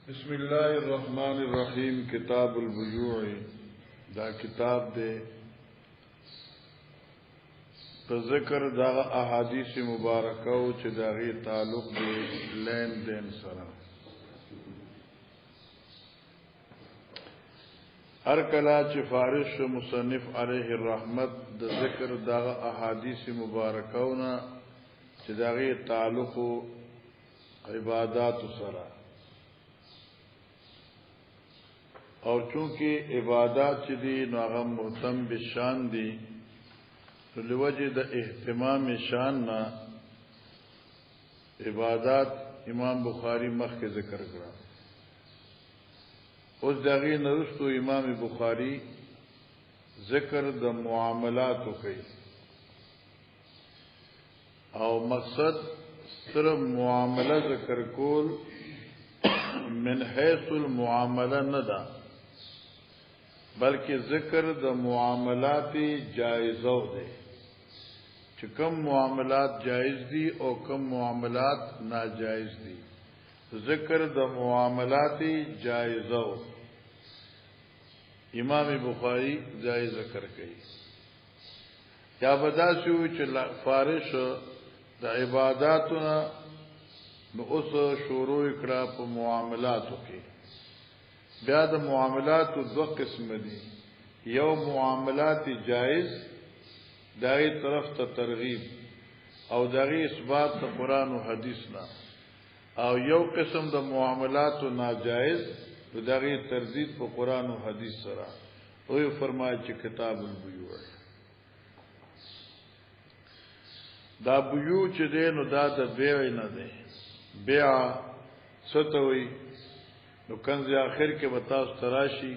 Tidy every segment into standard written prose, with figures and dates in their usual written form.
بسم الله الرحمن الرحیم کتاب البیوع دا کتاب دے په ذکر دا احادیث مبارکه او چې داغي تعلق دی لین دین سره هر کله چې فارش مصنف علیه الرحمت د ذکر دا احادیث مبارکهونه چې داغي تعلق عبادت سره اور چونکہ عبادات چې دي نو هغه مهتم بشان دي لوجه د اهتمام شان نه عبادات امام بخاری مخکې ذکر کړه اوس دغه نرستو امام بخاری ذکر د معاملات کوي او مقصد صرف معامله ذکر کول من حيث المعامله نه ده بلکہ ذکر د معاملات جائزو دے چې کم معاملات جائز دي او کم معاملات ناجائز دي ذکر د معاملات جائزو امام بخاری جائز ذکر کړي یا بدا شو چې فارش د عبادتونو نو اوس شروع کړه په معاملاتو کې بیا د معاملات دو قسم دي یو معاملات جائز داغی طرف ته ترغیب او داغی اثبات د قرآن و حدیث نه او یو قسم د معاملات ناجائز داغی تردید په قرآن و حدیث سره او فرمایي چې کتاب البیوع دا بیوع چې دی نو دا د بیع نه دی بیع ستوي نو کنز آخر کې بتاو تراشی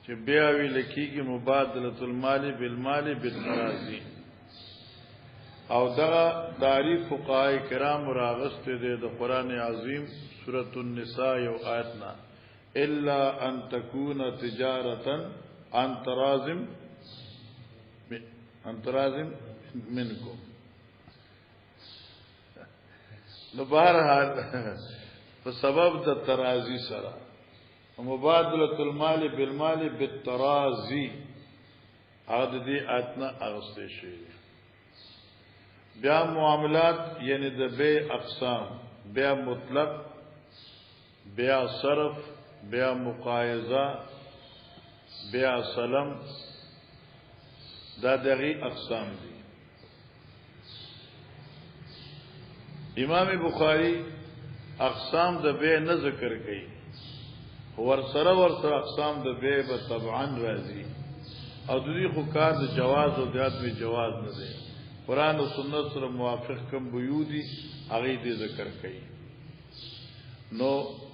چې بیا وی لکیږي مبادله المال بالمال بالتراضی او دا تعریف فقهای کرام راغست دي د قران عظیم سورۃ النساء یو آیتنا الا ان تكون تجارتا عن ترازم منکم نو بهرحال په سبب د ترازی سره مبادله المال بالمال بالترازی عاد دي اتنا اغسطه شي بیا معاملات یعنی د بیع اقسام بیع مطلق بیع صرف بیع مقایضه بیع سلم دا دغه اقسام دي امام بخاری اقسام د بیع نه ذکر کړي ور سره اقسام د بیع به طبعا راځي او د دې خو کار د جواز او د عدم جواز نه دی قران او سنت سره موافق کم بیو دي هغه دې ذکر کړي نو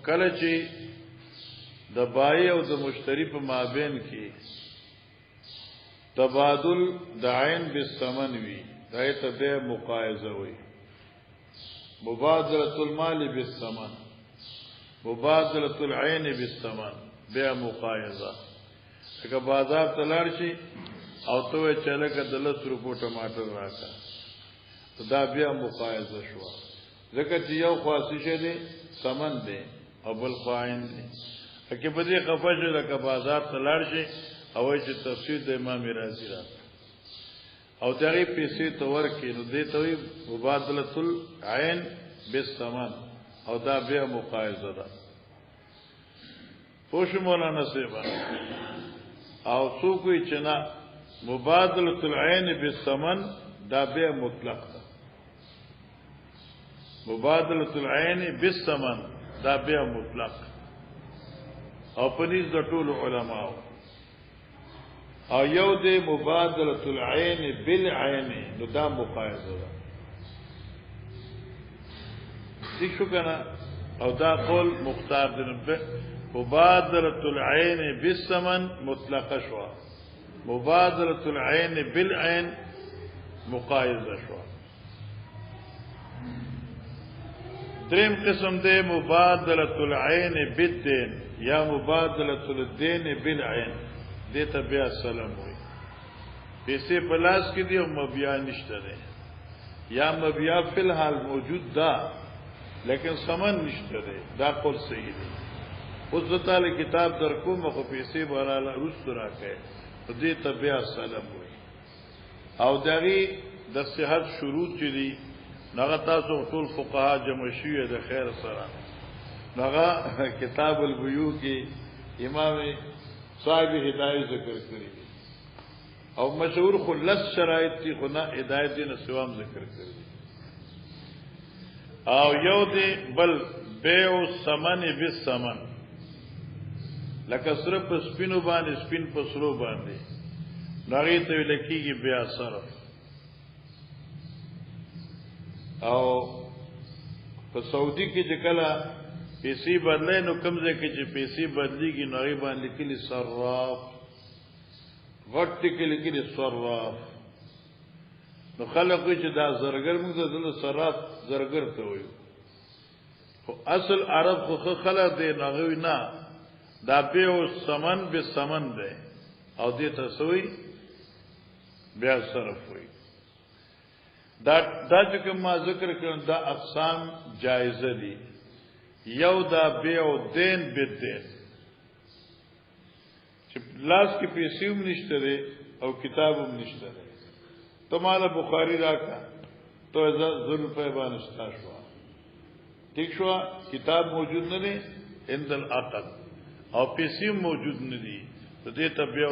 کله چې د بای او د مشتری په مابین کې تبادل د عین بالثمن وی دای ته بیع مقایضه وی مبادله المال بالثمن مبادله العين بالثمن بيع مقایضه که بازار تلار شي او ته چاله ک دلس روپو ټماټر راکا دا بیا مقایضه شو ځکه چې یو خاصه دي ثمن دي او بل خاين دي که په دې خفشه لکه بازار تلار شي او چې تفسیر د امام رازي را او دغه پیسې تور کې نو دې ته مبادله العين بالثمن او دا بیا مقایضه ده پوښ مولانا سیبا او څوک چې نه مبادله العين بالثمن دا بیا مطلق ده مبادله العين بالثمن دا بیا مطلق او پنځ د ټول علماء او یو د مبادله العين بالعين نو دا مقایضه ده شو کنه او دا قول مختار دین مبادله العين بالثمن مطلقه شو مبادله العين بالعين مقایضه شو دریم قسم ده مبادله العين بالدين یا مبادله الدين بالعين دته بیا سلام وي پیسې پلاس کې دی او مبیا نشته ده یا مبیا فی الحال موجود ده لیکن سمن نشته ده دا قول صحیح ده اوس تعالی کتاب در کوم خو پیسې براله رست راکې دې تبع سلام وي او دغه د صحت شروط چې دي هغه تاسو ټول فقها جمع شوی د خیر سره هغه کتاب البیوع کې امام صاحب هدایت ذکر کړی او مشهور خلص شرایط دي خو نه هدایت دي نه سوام ذکر کړی او یو دی بل بیع ثمن بالثمن لکه سره په سپینو باندې سپین په سرو باندې نغی ته لکیږي بیا صرف او په سعودي کې چې کله پیسې بدلې نو کوم ځای کې چې پیسې بدلېږي نغی باندې لیکلي صراف غټ کې لیکلي صراف نو خلک چې دا زرګر موږ د صراف زرګر ته وایو خو اصل عرب خو خلک دې نغوي نه دا بیع ثمن بالثمن ده او دې تسوي بیا صرف وي دا چې ما ذکر کړم دا اقسام جایزه دي یو دا بیع دین بالدین چې لاس کې پیسې هم نشته او کتاب هم نشته ته مال بخاری راکا تو 1000 روپے باندې شو ٹھیک شو کتاب موجود نه دی عند العقد او پیسې موجود نه دي ته دې ته بیع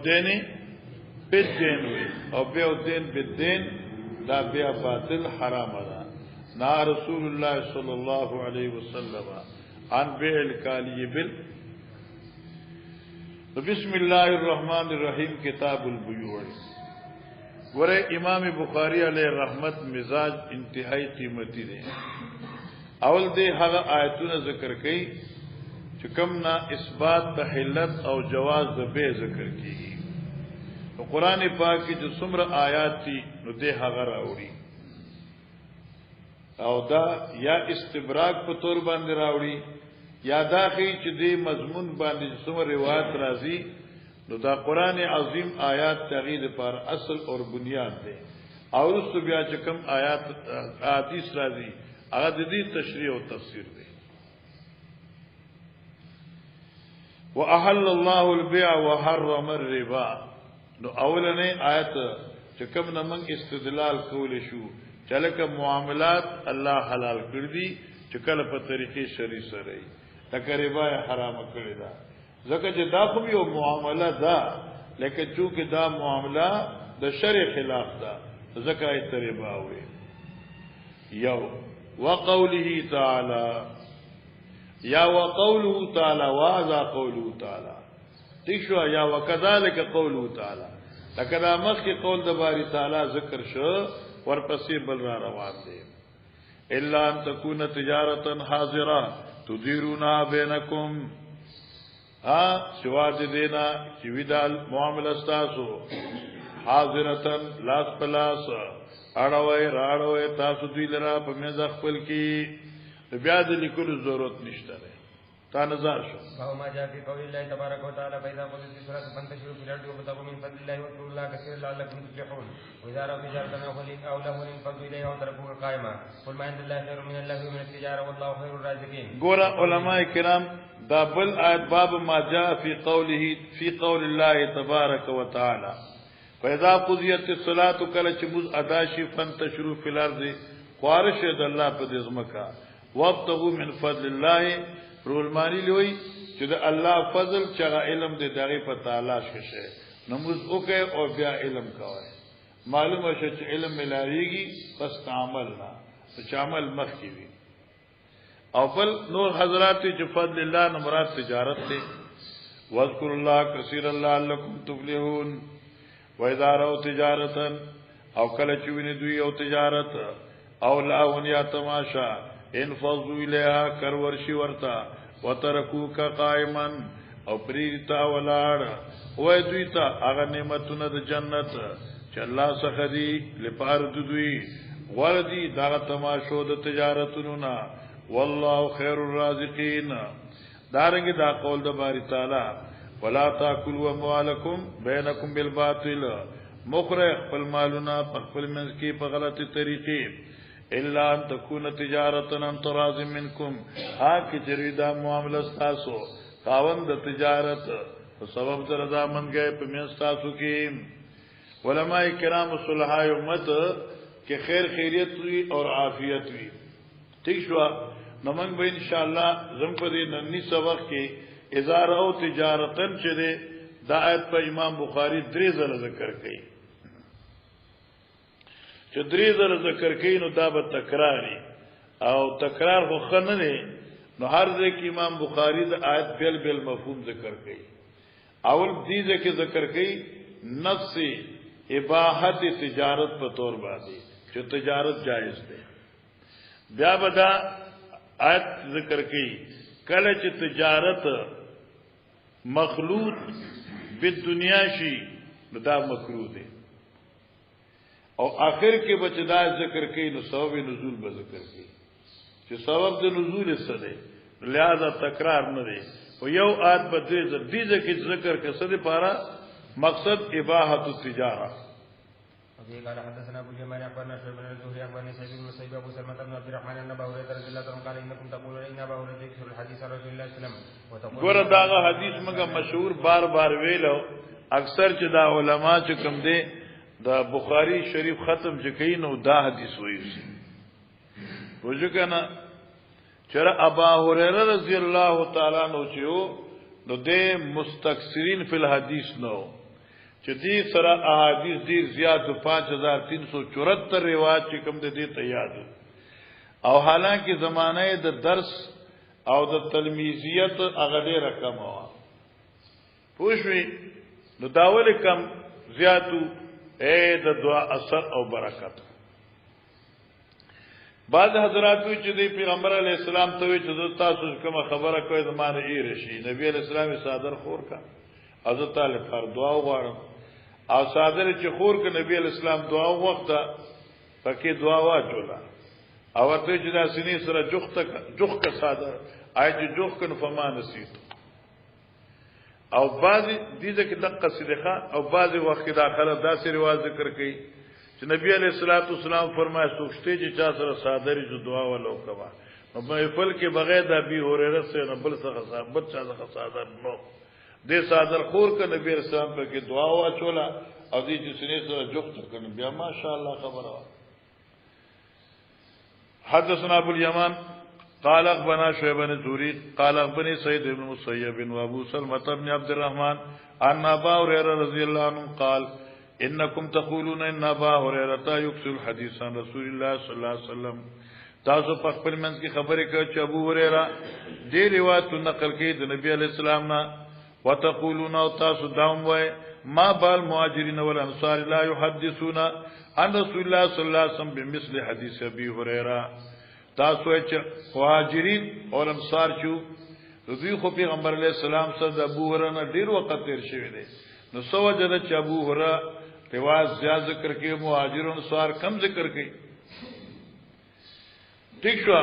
دین بالدین وي او بیع دین بالدین دا بیع باطل حرام ده نا رسول الله صلی الله علیه وسلم عن بیع الکالی بال بسم الله الرحمن الرحیم کتاب البیوع ورے امام بخاری علیہ رحمت مزاج انتہائی قیمتی دے اول دے هغه آیتونه ذکر کړي چې کوم نا اثبات د حلت او جواز د به ذکر کیږي نو قران پاک کې چې څومره آیات دي نو دې هغه راوړي او دا یا استبراق په تور باندې راوړي یا دا چې دې مضمون باندې څومره روایت راځي نو دا قران عظیم آیات تغید پر اصل اور بنیاد دے اور اس بیا چې کوم آیات حدیث راځي هغه د دې تشریح او تفسیر دی واحل الله البيع وحرم الربا نو اولنې آیت چې کوم نمنګ استدلال کول شو چې لکه معاملات الله حلال کړی دي چې کله په طریقې شرعي سره لکه ربا حرام کړی دا ځکه چې دا خو یو معامله ده لکه چې دا معامله د شرع خلاف ده ځکه یې ربا وي یو وقوله تعالی یا وقوله تعالی واذا قوله تعالی تشوا یا وکذالک قوله تعالی لکه دا مخکې قول د باری تعالی ذکر شو ورپسې بل را روان دي الا ان تكون تجارتا حاضره تديرونها بينكم سوا دینا چې ویدال معاملہ تاسو حاضرتن لاس پلاس اړوي راړوي تاسو دوی لرا په مې ځخپل کې بیا د لیکلو ضرورت نشته ده تا نظر شو او ما جاء في قول الله تبارك وتعالى فإذا قضيت الصلاة فانتشروا في الأرض وابتغوا من فضل الله واذكروا الله كثيرا لعلكم تفلحون وإذا رأوا تجارة أو لهوا انفضوا إليها وتركوك قائما قل ما عند الله خير من اللهو ومن التجارة والله خير الرازقين ګور علماء کرام دا بل آیت باب ما جاء في قول الله تبارك وتعالى فإذا قضيت الصلاة کله چې موږ ادا شي فانتشروا في الأرض خارش د الله په ځمکه وابتغوا من فضل الله رولمانی لوی چې د الله فضل چې علم دې دغه په تلاش کشه نماز وکي او بیا علم کوي معلومه شي چې علم ملاويږي پس عمل نه چې عمل مخ کی وي او بل نور حضرات چې فضل الله نه مراد تجارت ته واذکر الله کثیر لعلکم تفلحون واذا رأوا تجارتا او کله چې ویني دوی او تجارت او لاون یا تماشا انفضوا الیها کر ورشی ورتا وترکوک قائما او پریتا ولاړ وای دوی ته هغه نعمتونه د جنت چې الله څخه دی لپاره دوی وردی دا تماشو د تجارتونو نا والله خير الرازقین دارنګ دا قول د باری تعالی ولا تاكلوا اموالکم بینکم بالباطل مخرج خپل مالونه په خپل منځ کې په غلطی طریقې الا ان تكون تجارتا عن تراض منكم کی جریدا معاملہ تاسو خاوند تجارت سبب رضا من گئے په تاسو کې علماء کرام صلحاء امت کہ خیر خیریت ہوئی اور عافیت ہوئی ٹھیک شو نمنگ به ان شاء الله زم په دې نننی سبق کې اذا راو تجارتن چې ده دا آیت په امام بخاری 3 ځله ذکر کړي چې 3 ځله ذکر کړي نو دا به تکراری او تکرار خو خنه نه نو هر ځای کې امام بخاری د آیت بل مفهوم ذکر کړي اول دې ځکه ذکر کړي نفس اباحت تجارت په تور باندې چې تجارت جائز ده بیا بدا آیت ذکر کړي کله چې تجارت مخلوط بالدنیا شي دا مکروه ده او آخر کې بچدا ذکر کړي نو سبب نزول به ذکر کړي چې سبب د نزول څه ده لہذا تکرار نه ده او یو آیت په دې ځکه ذکر کې څه ده پارا مقصد اباحت التجاره. قال حدثنا ابو جمال اخبرنا شعيب بن الزهري اخبرني سعيد بن المسيب ابو سلمة بن عبد الرحمن ان ابا هريره رضي الله عنه قال انكم تقولون ان ابا هريره يكثر الحديث عن رسول الله صلى الله عليه وسلم وتقول ګور دا حدیث مګه مشهور بار ویلو اکثر چې دا علما چې کوم دي دا بخاری شریف ختم چې کین او دا حدیث وایي وځو کنه چر ابا هريره رضی الله تعالی عنہ چې نو د مستكثرین فی الحدیث نو چې دې سره احادیث دې زیات 5374 روایت چې کوم دې ته یاد او حالانکه زمانه د درس او د تلمیذیت هغه ډېر رقم و پوښوي نو داول کم زیاتو د دعا اثر او برکت بعض حضرات چې د پیغمبر علی السلام ته چې تاسو کوم خبره کوي زمانه یې رشي نبی علی السلام صادر خور کا حضرت علی پر دعا وغواړم او صادر چې خور ک نبی علیہ السلام دعا وخت پکې دعا واچولا او ورته چې دا سینې سره جوخ کا صادر آیت جوخ کن فما نسیت او بعضی دیزه کې دقه صدقه او بعضی وخت داخله داسې رواج ذکر کړي چې نبی علیہ الصلوۃ والسلام فرمایي سوچته چې چا سره صادر جو دعا ولو کما نو محفل کې بغیر د ابي هريره سے نه بل څه صاحب چا څه صادر نو دې صادر خور ک نبی رسول الله په کې دعا واچولا او دې چې سینې سره جوخت کړي بیا ماشاءالله خبره حدثنا ابو اليمان قال اخبرنا شعيب بن الزهري قال اخبرني سعيد بن المسيب وابو سلمة بن عبد الرحمن ان ابا هريره رضي الله عنه قال انكم تقولون ان ابا هريره يكثر الحديث عن رسول الله صلى الله عليه وسلم تاسو په خپل منځ کې خبرې کوي چې ابو هريره دې روایت نقل کړي د نبی عليه السلام نه وتقولون او تاسو داوم وای ما بال مهاجرین والانصار لا يحدثون عن رسول الله صلى الله عليه وسلم بمثل حديث ابي هريره تاسو چې مهاجرین او انصار چې دوی خو پیغمبر علیه السلام سره ابو هريره ډیر وخت تیر شوی دی نو سو وجه چې ابو هريره رواج زیات ذکر کوي مهاجر او انصار کم ذکر کوي ٹھیک شو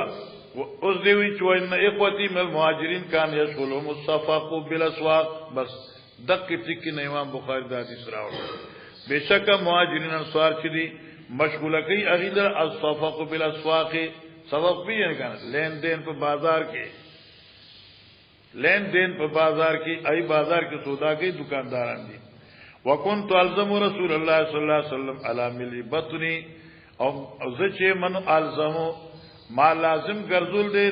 اوس دی وی چې ان اخوتی مل مهاجرین کان یشغلهم الصفاق بالاسواق بس دقیق ټکی نه امام بخاری د حدیث راوړل بشک مهاجرین انصار چې دي مشغوله کوي اغیدر الصفاق بالاسواق سبب بھی ہے کہنا لین دین په بازار کې لین دین په بازار کې ای بازار کې سودا کوي دکانداران دي وکنت الزم رسول الله صلی الله علیه وسلم علی ملی بطنی او زچه من الزمو ما لازم ګرځول دې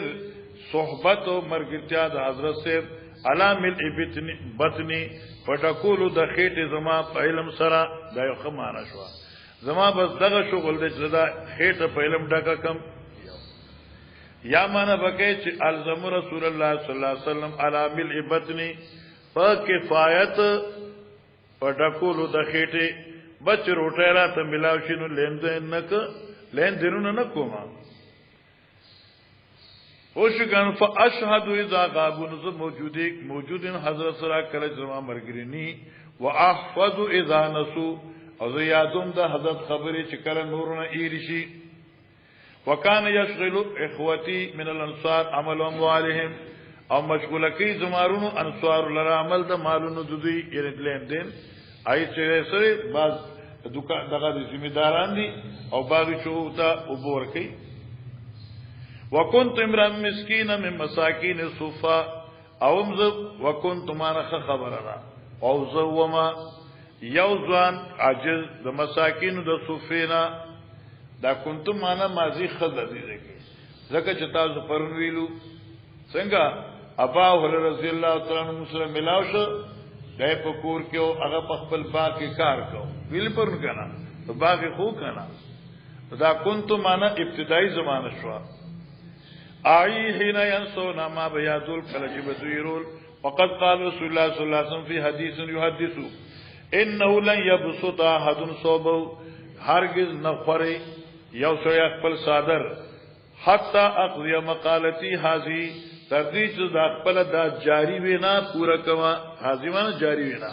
صحبت او مرګتیا د حضرت سے علامل بطنی پټکول د خېټه زما په علم سره دا یو خمانه شو زما بس دغه شغل دې چې دا خېټه په علم ډکه کم یا معنا بکې چې الزم رسول الله صلی الله علیه وسلم علامل بطنی په کفایت پټکول د خېټه بچ روټه را ته ملاو شنو لین دینونه نه کومه وشکن فاشهد اذا غابون ز موجودین حضرت سره کله زما مرګرینی واحفظ اذا نسو او یادوم د حضرت خبرې چې کله نورونه ایرشي وکان یشغل اخوتی من الانصار عمل اموالهم او مشغوله کی زمارونو انصار لره عمل د مالونو دوی یې لین دین آی چې سره بعض دغه ذمہ داران دي او باغ چوتا وبور کوي وکنت امرا مسکینا من مساکین الصفا اومز وکنت مانخ خبرنا او زوما یوزوان عجز د مساکین د صفینا دا کنتم معنا ماضی خذ دي زکه چې تاسو پرون ویلو څنګه ابا هريره رضی الله تعالی عنہ مسلم ملاو شو دای په کور کې او هغه په خپل باغ کې کار کو ویل پرون کنه په باغ خو کنه دا کنتم معنا ابتدایي زمانه شو آئی حين ينسون ما بيادول کلچ بزویرول وقد قال رسول الله صلی الله علیه وسلم فی حدیث یحدث انه لن يبسط احد صوبه هرگز نخوري یو سوی خپل صادر حتی اقضی مقالتی حاضی تردیچ دا خپل دا جاری وینا پورا کما حاضی مانا جاری وینا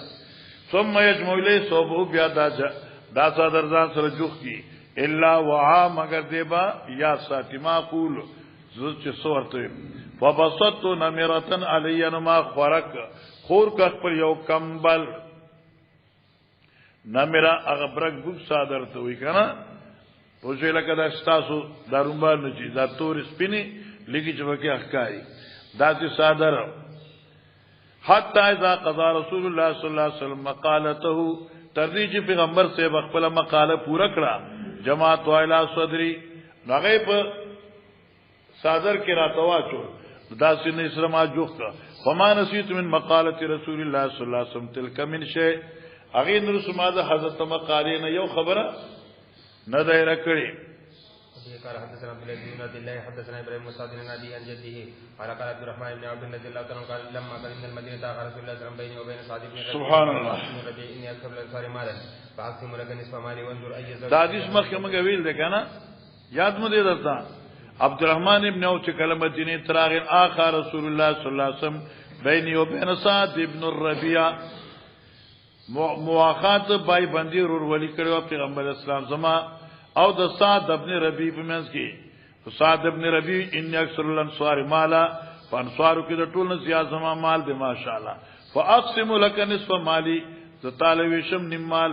ثم یجمع الی صوبه بیا دا صادر ځان سره جوخ کی الا وعا مگر دیبا یا ساتی ما قول زوچ سورته فبسطت نمرتن علی ما خورک خور کا خپل یو کمبل نمرا اغبرک بوک صادر ته وی کنه پوجې لکه دا ستاسو دارومبار نه چی دا تور سپینی لګی چې وکي احکاری دا چې صادر حتی اذا قضا رسول الله صلی الله علیه وسلم مقالته تردیج پیغمبر سے خپل مقاله پورا کړه جماعت وایلا صدری هغه په صادر کې راتوا چو دا سن اسلام جوخ کا فما نسیت من مقاله رسول الله صلی الله علیه وسلم تلک من شی اغه نور سماده حضرت مقاله نه یو خبره نه دایره کړي قال حدثنا عبد الله بن عبد الله حدثنا ابراهيم مصعد بن ابي عن جده قال قال عبد الرحمن بن عبد الله رضي الله عنه قال لما قدمنا المدينه رسول الله صلى الله عليه وسلم بيني وبين سعد بن سبحان الله اني اكتب الانصار مالا فاقسم لك نصف مالي وانظر اي زوج دا حدیث مخکې موږ ویل ده کنه یاد مو دې درته عبد الرحمن ابن او چې کلمه مدینه تراغ اخر رسول الله صلی الله علیه وسلم بيني وبين سعد بن الربيع مواخات بای بندي رور ولی کړو پیغمبر اسلام زما او د سعد ابن ربيع په منځ کې سعد ابن ربيع ان اکثر الانصار مالا فانصارو کې د ټول نه زیات زما مال دی ماشاءالله فاقسم لك نصف مالي تطالوشم نمال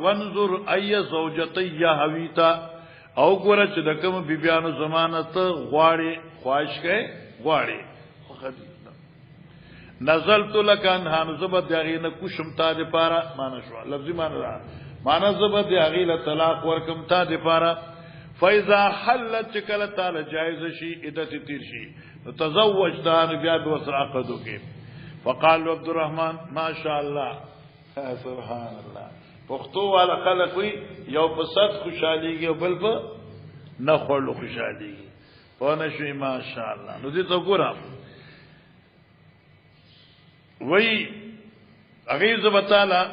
وانظر اي زوجتي هويتا او ګوره چې د کوم بیبيانو ضمانت غواړي خواهش کوي غواړي نزلت لك انها نزبت دغینه کوشم تا د پاره مان شو لفظي مان را مان زبت دغیله طلاق ورکم تا د پاره فاذا حلت کله تعالی جایز شي عدت تیر شي تزوج دان بیا د وسر عقدو کې فقال عبد الرحمن ما شاء الله سبحان الله پختو والا خلق وی یو په صد خوشاليږي او بل په نه خړلو خوشاليږي ونه شي ما شاء الله نو دې ته ګورم وی اغیز بتالا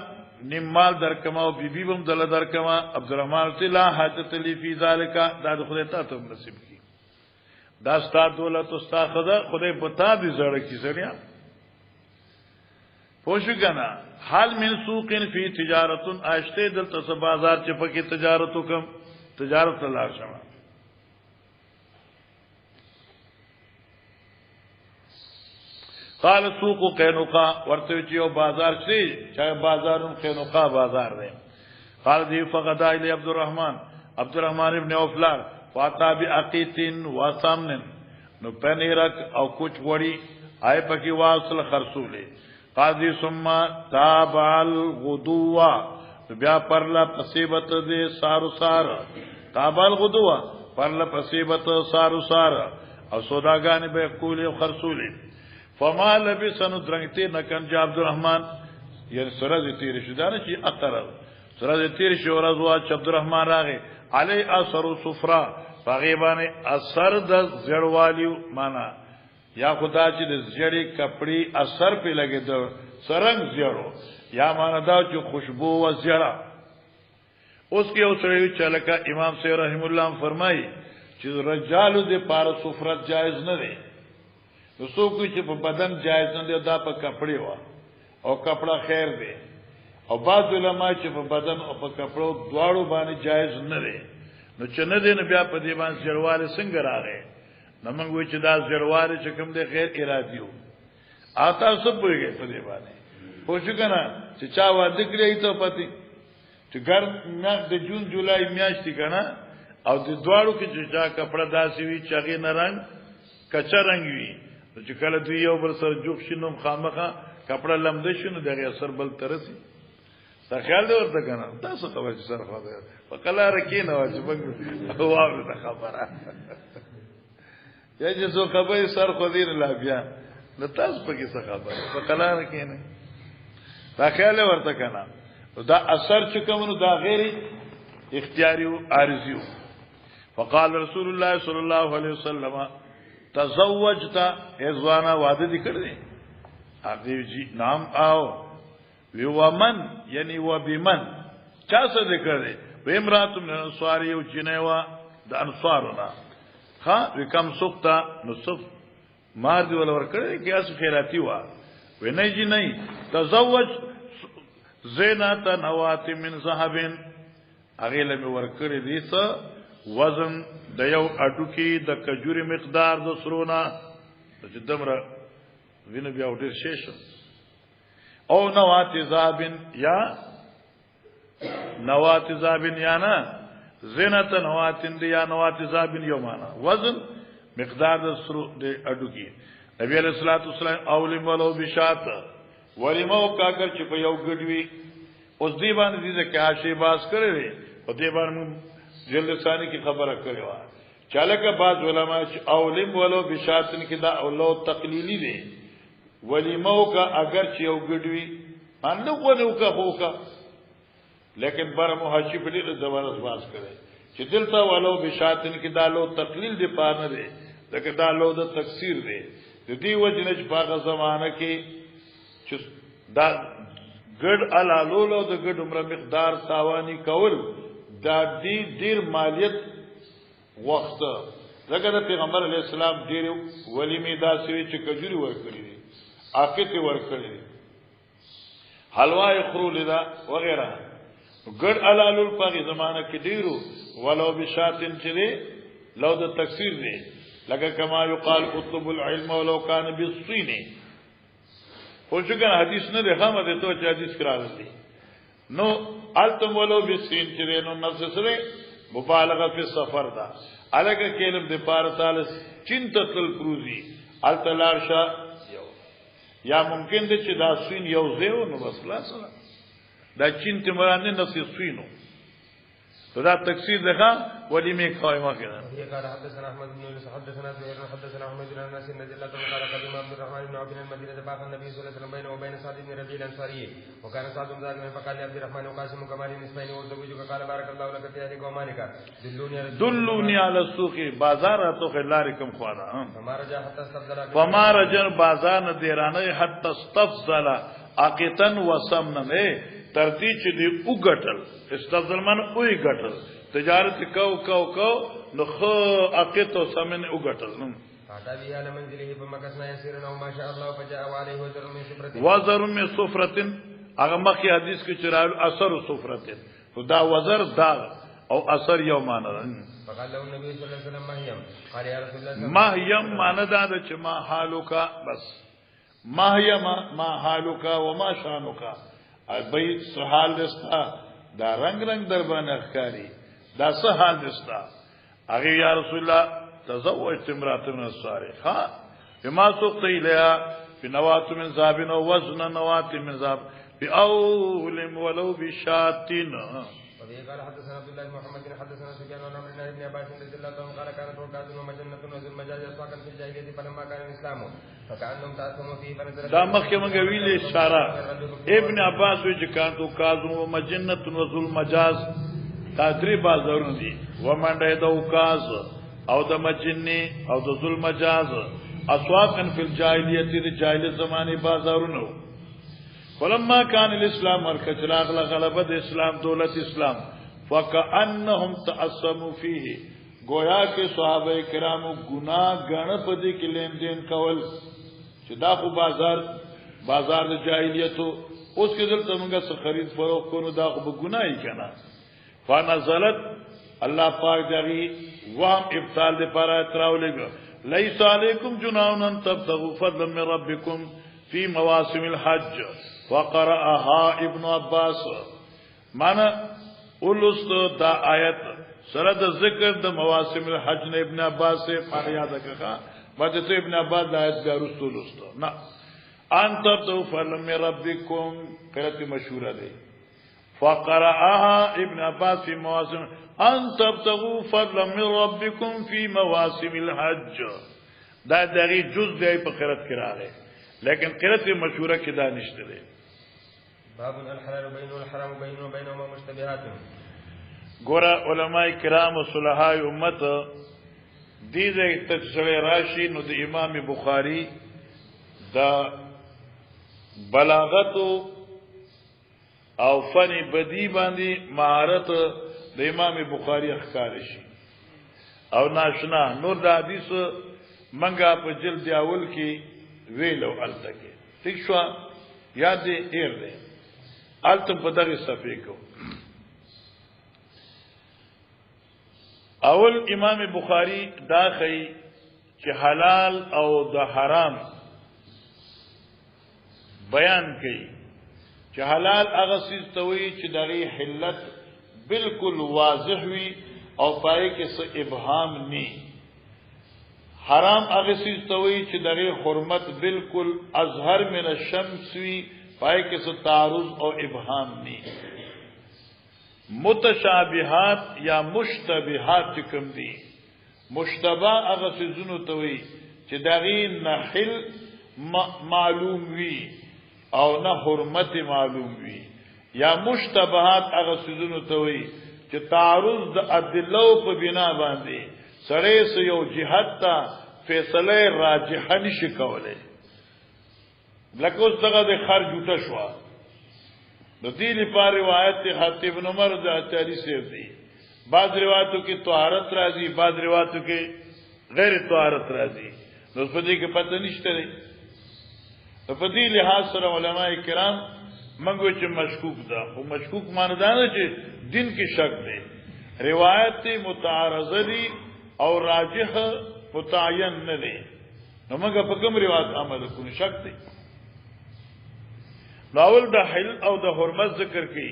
نمال درکما او بیبی بم دل درکما عبدالرحمن لا حاجت لی فی ذالک دا خدای ته ته نصیب کی دا ستا دولت او ستا خدای پتا دي زړه کی سړیا پوښګنا حال من سوق فی تجارت اشته دلته بازار چې پکې تجارت وکم تجارت لا شمه قال سوق قینقاع ورته چې یو بازار شي چې بازارم قینقاع بازار دی قال دی فقدا الی عبد الرحمن ابن اوفلار فاتابی عقیتن واسامن نو پنیرک او کچھ وړي آی پکې واصل خرصوله قاضی ثم تابع الغدوا بیا پرلا پسیبت دې سارو سار تابع الغدوا پرلا پسیبت سارو سار او سوداګان به کولې او خرصوله فما لبسن درنگتی نکن جا عبدالرحمن یعنی سرز تیر شدانه چی اقرر سرز تیر شورز واچ عبدالرحمن راغی علی اثر و صفرا فغیبانی اثر دا زیروالیو مانا یا خدا چی دا زیری کپڑی اثر پی لگی دا سرنگ زیرو یا مانا دا چی خوشبو و زیرا اس کی اوسریو چلکا امام سی رحم اللہ فرمائی چی رجالو دے پارا صفرت جائز نہ دے سو کوئی چې په بدن جایز نه دی دا په کپڑے وا او کپڑا خیر دی او بعض علماء چې په بدن او په کپڑو دواړو باندې جایز نه دی نو چې نه دی نه بیا په دې باندې زړواله څنګه راغی نو موږ وایو چې دا زړواله چې کوم دی غیر ارادي وو آتا سب پوهیږي په دې باندې پوښښ کنه چې چا واده کړی ته پتی چې ګر نه د جون جولای میاشتې کنه او د دواړو کې چې چا کپڑا داسي وي چې هغه نه رنگ کچا رنگ وي چې کله دوی یو بل سره جوخ شینو خامخه کپڑا لمده شنو دغه اثر بل ترسي تا خیال دی ورته کنه تاسو خبر چې سره خو ده په کلا رکینه واجب واو ته خبره یا چې څو خبرې سر خو دې لا بیا نو تاسو په کې څه خبره په کلا رکینه تا خیال ورته کنه دا اثر چې کومو دا غیر اختیاري او عارضي فقال رسول الله صلی الله علیه وسلم تزوجت ازوانا وعده دي کړی هغه جی نام آو وی ومن یعنی و بمن چا څه ذکر دی و امراتم من الانصار یو جنوا د انصارنا ها وکم سوکتا نو صف مار دی ول ور کړی کیاس خیراتی وا و نه جی نه تزوج زینات نوات من ذهب هغه لمه ور کړی دی څه وزن د یو اټو کې د کجوري مقدار د سرونا چې دمره وینه بیا وړي شیش او نوات ذابن یا نوات ذابن یا نه زینت نواتن دی یا نوات ذابن یو معنا وزن مقدار د سرو د اډو کې نبی علیہ الصلوۃ والسلام اولم ولو بشات ولمو کاکر چې په یو ګډوي اوس دی باندې دې کې عاشی باز کړی او دې باندې جلد ثانی کی خبره کړی و چالکه بعض علما چې اولم ولو بشاتن کې دا اولو تقلیلی دی ولیمو کا اگر چې یو ګډوي انده غوډو کا هوکا لیکن بر محشی په دې زبردست باز کړي چې دلته ولو بشاتن کې دا لو تقلیل دی پاره دی لکه دا لو د تکثیر دی د دې وجنه چې په زمانہ کې چې دا ګډ علالو له د ګډ عمر مقدار تاوانی کول دا ډیر مالیت وخت لکه د پیغمبر علی السلام ډیر ولیمې داسې چې کجوري ورکړي دي عقیقه ورکړي دي حلوا خرول دا وغیرہ ګډ علالو په زمانہ کې ډیرو ولو بشاتن چې دی لو د تکثیر دی لکه کما یقال اطلب العلم ولو كان بالصين خو څنګه حدیث نه ده هم د تو چې حدیث کراوي دي نو التم ولو بالصين چې نو نفس سره مبالغه په سفر دا الګه کلم د پار تعالی چنتل پروزی التلارشا یا ممکن دي چې دا سین یو زیو نو بس خلاص دا چنت مرانه نفس سینو دا تکسیر دغه ولی می قائمه کړه هي قال حدثنا احمد بن يونس حدثنا زهير حدثنا احمد بن انس بن الله تعالى قدم عبد الرحمن بن عوف المدينه باق النبي صلى الله عليه وسلم بينه وبين سعد بن ربيع الانصاري وكان سعد بن زاهد فقال عبد الرحمن وقاسم كمال نسبين وزوجك قال بارك الله لك في اهلك ومالك دلوني على السوق بازار تو خلارکم خوانا فما رجع بازار نه دیرانه حتى استفضل عقتن وسمن ترتی چې دی وګټل استفضل من اوې ګټل تجارت کو نو خو عقته سمن وګټل فاتابي على منزله فمكثنا يسيرنا وما شاء الله فجاء عليه وزر من صفرة هغه مخي حدیث کې چرایو اثر صفرة دا وزر دا او اثر یو معنا فقال له النبي صلى الله عليه وسلم مهيم قال يا رسول الله مهيم معنا دا چې ما حالک بس مهيم ما حالک وما شانک ابي سحال دستا دا رنگ در باندې اخکاری دا څه حال دستا هغه یا رسول الله تزوجت امراه من الصالح ها بما سقت اليها بنوات من ذهب ووزن نوات من ذهب باولم ولو بشاتين قال حدثنا عبد الله بن محمد حدثنا سفيان عن عمرو بن عباس رضي الله عنه قال كانت ركعات ومجنة وذل مجاز اسواقا في الجاهليه فلما كان الاسلام فكانهم تاسموا فيه فنزل دا مخکې موږ ویلې اشاره ابن عباس وی چې کانتو کاظم ومجنة وذل مجاز تدریب بازارونه دي ومنډه د اوکاز او د مجنه او د ذل مجاز اسواقا في الجاهليه د جاهلیت زمانه بازارونه فلما كان الاسلام ورکچلاغ غلبه د اسلام دولت اسلام فكانهم تاسموا فيه گویا کې صحابه کرامو گناہ غن پدې کې لین دین کول چې دا خو بازار د جاهلیت اوس کې دلته موږ څه خرید فروخت کوو دا خو ګناہی کنا فنزلت الله پاک دغه وهم ابطال دې پر اتراولې ليس عليكم جناح ان تبتغوا فضلا من ربكم في مواسم الحج وقرأها ابن عباس معنى اولست دا آیت سره د ذکر د مواسم الحج نے ابن عباس سے یاد کړه ماته ته ابن عباس د آیت بیا رسول است نه انت تو فلم ربکم قرات مشهوره ده فقرأها ابن عباس في مواسم ان تبتغوا فضلا من ربكم في مواسم الحج دا دغه جز دی په قرات کې راغی لیکن قرات مشهوره کې دا نشته ده باب الحلال بين الحرام بينهما مشتبهات ګور علماء کرام او صلحاء امت دې دې تفسیر راشي نو د امام بخاری دا بلاغت او فن بدی باندې مهارت د امام بخاری احکار شي او ناشنا نور د حدیث منګه په جلد اول کې ویلو التکه ٹھیک شو یاد دې ایر دې التم په دغه صفحه کو اول امام بخاری دا خی چې حلال او د حرام بیان کړي چې حلال هغه څه توي چې دغه حلت بالکل واضح وي او پای کې څه ابهام ني حرام هغه څه توي چې دغه حرمت بالکل اظهر من الشمس وي پای کې څه تعارض او ابهام ني متشابهات یا مشتبهات کوم دي مشتبه هغه څه زونو توي چې دغه نحل معلوم وي او نه حرمت معلوم وي یا مشتبهات هغه سيزونو ته وي چې تعارض د ادله په بنا باندې سره یو جهت ته فیصله راجحه نشي کولای لکه اوس دغه د خر جوټه شو د دې لپاره روایت خطیب بن عمر د اچاری سے دی بعض روایتوں کې طهارت راځي بعض روایتوں کې غیر طهارت راځي نو په دې کې پته نشته په دې لحاظ سره علماء کرام منګو چې مشکوک ده او مشکوک معنی دا نه چې دین کې شک دی روایت متعارضه دي او راجح متعین نه دي نو موږ په کوم روایت عمل کوو شک دی ناول د حل او د حرمت ذکر کړي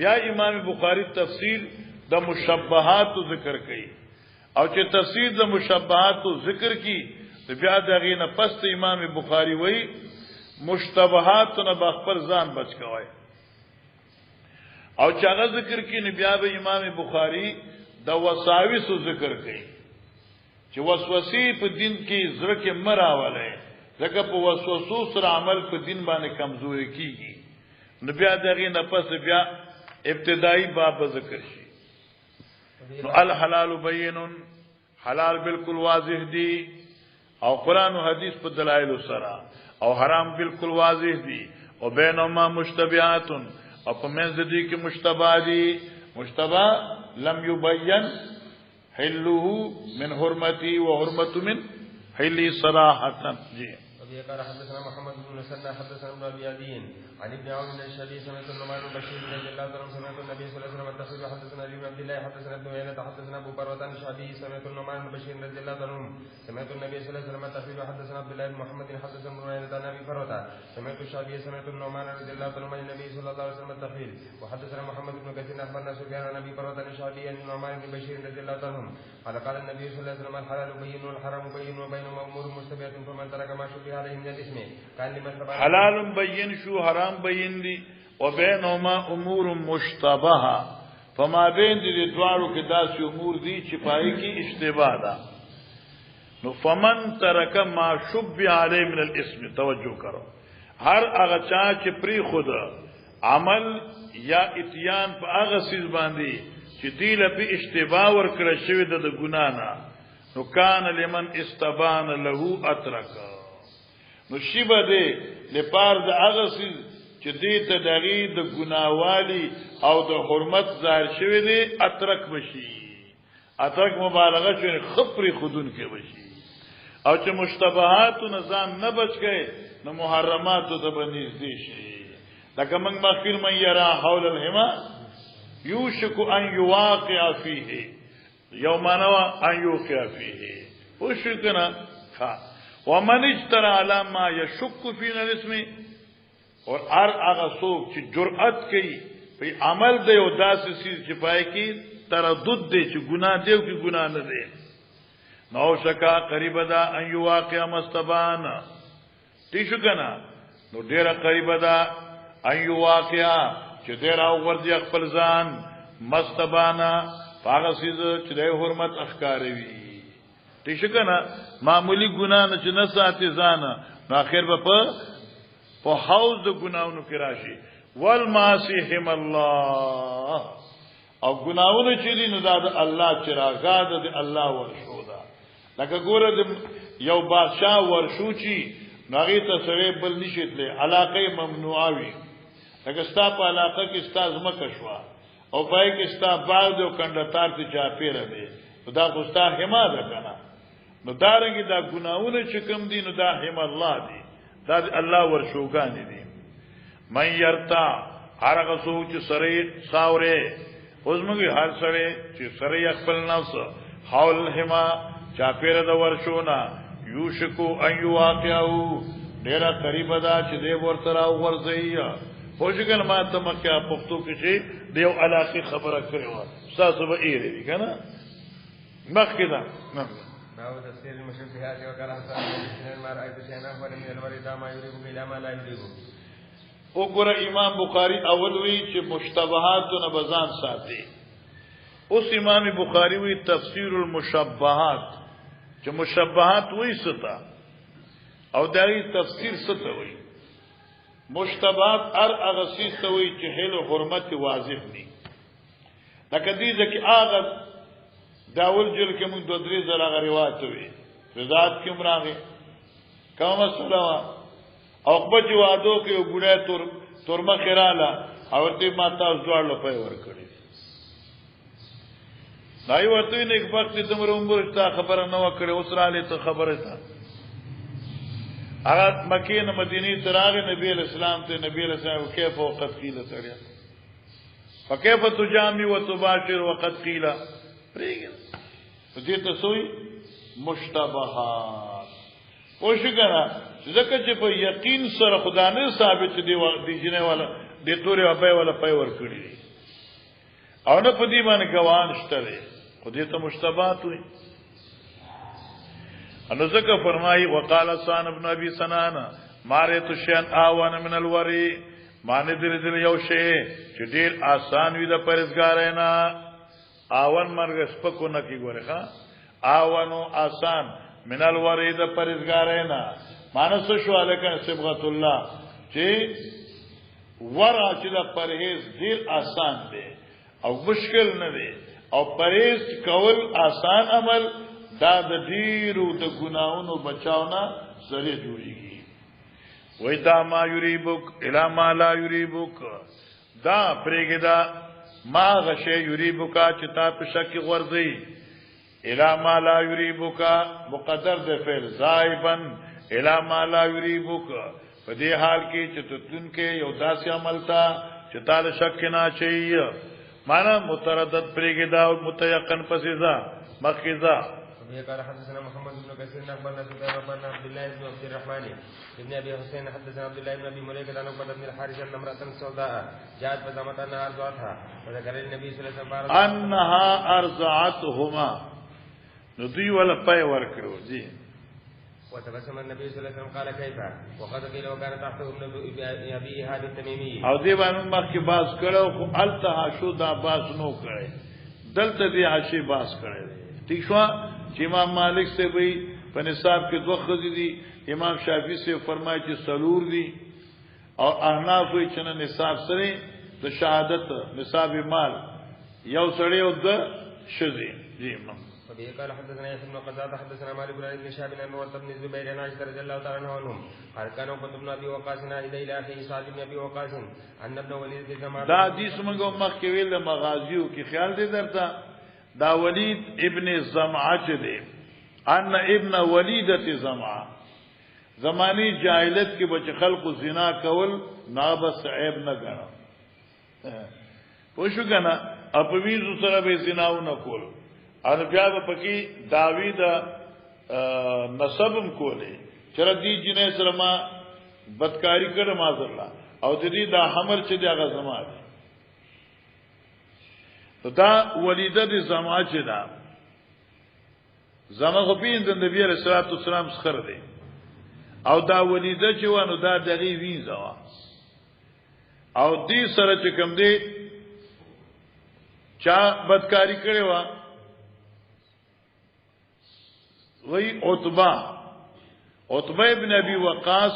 بیا امام بخاری تفصیل د مشبهات ذکر کړي او چې تفصیل د مشبهات ذکر کړي بیا دغه نه پس امام بخاری وایي مشتبهات نه بخبر ځان بچ کوي او چې هغه ذکر کې نه بیا به امام بخاری د وساوس ذکر کوي چې وسوسې په دین کې زړه کې مراواله ځکه په وسوسو سره عمل په دین باندې کمزوري کیږي نو بیا دغه نه پس بیا ابتدایي باب ذکر شي نو الحلال بین حلال بالکل واضح دی او قران او حدیث په دلایل سره او حرام بالکل واضح دي او بینهما مشتبهات او په منځ دي کې مشتبه دي مشتبه لم يبين حله من حرمتي وحرمت من حلي صراحه جی وبه قال حدثنا محمد بن مسنى حدثنا ابن ابي عدي عن ابن عون بن الشبي سمعت النعمان بن بشير رضي الله عنه سمعت النبي صلى الله عليه وسلم تخرج حدثنا ابن عبد الله حدثنا ابن عيينة حدثنا ابو بروة عن الشعبي سمعت النعمان بن بشير رضي الله عنه سمعت النبي صلى الله عليه وسلم تخرج حدثنا عبد الله بن محمد حدثنا ابن عيينة عن ابي بروة سمعت الشعبي سمعت النعمان رضي الله عنه عن النبي صلى الله عليه وسلم تخرج وحدثنا محمد بن كثير اخبرنا سفيان عن ابي بروة عن الشعبي عن النعمان بن بشير رضي الله عنه قال النبي صلى الله عليه وسلم الحلال بين والحرام بين وبينهما امور مشتبهات فمن ترك ما شبه عليه من الاسم حلال بین شو حرام بین دی وبینهما امور مشتبهه فما بین دې دوارو کې داسې امور دي چې پای کې اشتباه ده نو فمن ترک ما شبه علی من الاسم توجه کرو هر هغه چا چې پری خود عمل یا اتیان په هغه سیز باندې چې دی له په اشتباه ور کړی شوی د ګنا نه نو کان لمن استبان له اترک نو شیبه دې لپاره د هغه سیز چې دې ته دغې د ګناوالي او د حرمت ظاهر شوی دی اترک بشي اترک مبالغه شوی خپري خودون کې بشي او چې مشتبهات نظام نه بچ گئے نو محرمات ته بنځدي شي لکه موږ مخکې مې یرا حول الهما یوشک ان یواقع فيه یومانوا ان یوقع فيه وشکنا ومن اجترى على ما يشك فينا الاسم اور هر هغه څوک چې جرأت کوي په عمل د یو داسې چیز چې پای کې تردد دی چې ګناه دیو کې ګناه نه دی نو شکا قریب دا ان یو واقع مستبان تیشو کنا نو ډیره قریب دا ان یو واقع چې ډیره ورځي خپل ځان مستبانا هغه سیز چې د حرمت اخکاری وي تیشو کنا معمولی ګناه نه چې نه ساتي ځان نو اخر به په حوض د ګناونو کې راشي والماسیهم الله او ګناونه چې دي نو دا د الله چراغ د الله ورشو دا لکه ګوره د یو بادشاہ ورشو چی ناغي ته سره بل نشیتله علاقه ممنوعه وي لکه ستا په علاقه کې ستا زمکه شو او پای کې ستا باغ او کندتار ته چا پیره دی دا خو ستا حما ده کنه نو دارنګي دا ګناونه چې کوم دي نو دا حما الله دی دا الله ورشوګان دي من يرتا هرغه سوچ سره ساوره اوس موږ هر سره چې سره خپل نفس حول حما چا پیر د ورشونا یوشکو ان یو واقعو ډیره قریب دا چې دی ورته راو ورځي خوشګل ما ته مکه پښتو کې چې دیو علاقه خبره کړو تاسو به یې لري کنه مخکې دا نو تفسیر المشبهات وقال حسن ما رايت شيئا هو من الورد ما يريد الى ما لا يريد وګوره امام بخاری اول وی چې مشتبهات نه بزان ساتي اوس امام بخاری وی تفسیر المشبهات چې مشبهات وی ستا او دغه تفسیر ستا وی مشتبهات هغه څه ته وی چې هله حرمت واضح دي لکه دې ځکه هغه داول جل کې موږ دوه درې زره روایت وی رضات کې مراغه کومه سلام او خپل وادو کې ګډه تورمه خیراله او ته ما تاسو دوړ لپاره ور کړی دای ورته نه یک وخت تمره عمر تا خبره نه وکړي اوس را لې ته خبره تا هغه مکه نه مدینه تراغ نبی اسلام ته نبی اسلام کیف وقت قیل سره فكيف تجامي وتباشر وقد قيل پریګ دې ته سوې مشتبهات وشګرا ځکه چې په یقین سره خدا نه ثابت دی جنې والا د تورې ابای والا پای ور کړی او نه په دې باندې ګوان شته خو دې ته مشتبهات وي انو ځکه فرمایي وقال سان ابن ابي سنان ماره تو شان اوان من الوري معنی دې یو شی چې ډیر آسان وي د پرزګار نه اوان مرګ سپکو نه کی ګوره ښا اوانو آسان من الوري د پرزګار نه مانس شو الکه صبغت الله چې ورا چې د پرهیز ډیر آسان دی او مشکل نه دی او پرهیز کول آسان عمل دا د ډیرو د ګناونو بچاونا سره جوړیږي وای دا ما یریبک الا ما لا یریبک دا پرېګدا ما غشه یریبکا چې تا په شک ورځي الا ما لا یریبکا مقدر د فعل زائبن الا ما لا یریبک په دې حال کې چې تتون کې یو داسې عمل تا چې تعالی شک نه چي معنا متردد پرېګدا او متيقن پسې مخیزا قال حدثنا محمد بن كثير اخبرنا سفيان بن عبد الله بن عبد الرحمن ابن ابي حسين حدثنا عبد الله بن ابي مليكه عن عقبه بن الحارث ان امراه سوداء جاءت فزعمت انها ارضعتها فذكر النبي صلى الله عليه وسلم انها ارضعتهما ندي ولا پای ورکړو دي وتبسم النبي صلى الله عليه وسلم قال كيف وقد قيل وكان تحته ابن ابي هاد التميمي او دې باندې مخکې باز کړو خو التها شو دا باز نو کړي دلته دې عاشي باز کړي ٹھیک شو چې امام مالک سے وی په نصاب کې دوه خزې دي امام شافعي سے فرمایي چې سلور دي او احناف وی چې نصاب سره د شهادت نصاب مال یو سړی او د شذي جی امام وبه قال حدثنا يحيى بن قزاد حدثنا مالك بن ابن شهاب بن عروة بن الزبير عن عائشة رضي الله تعالى عنهم قال كان عقبة بن ابي وقاص الى اخيه سعد بن ابي وقاص ان ابن وليد في زمان دا حدیث موږ مخکې ویل مغازیو کې خیال دې درته دا ولید ابن زمعه چې دی ان ابن ولیدت زمعه زمانی جاهلیت کې بچ خلق زنا کول نابس عیب نه غنا پوښو غنا اپویزو سره به زناو نه کول ان بیا په پکی داوی دا نسبم کولې چر دې جنې سره ما بدکاری کړه ما الله او دې دا حمل چې دا غزما دا ولیده دی زما چې دا زما خو پیند د نبی علیہ الصلوۃ والسلام سخر دی او دا ولیده چې وانه دا دغه وینځه وا او دې سره چې کوم دی چا بدکاری کړي وا وی عتبہ ابن ابي وقاص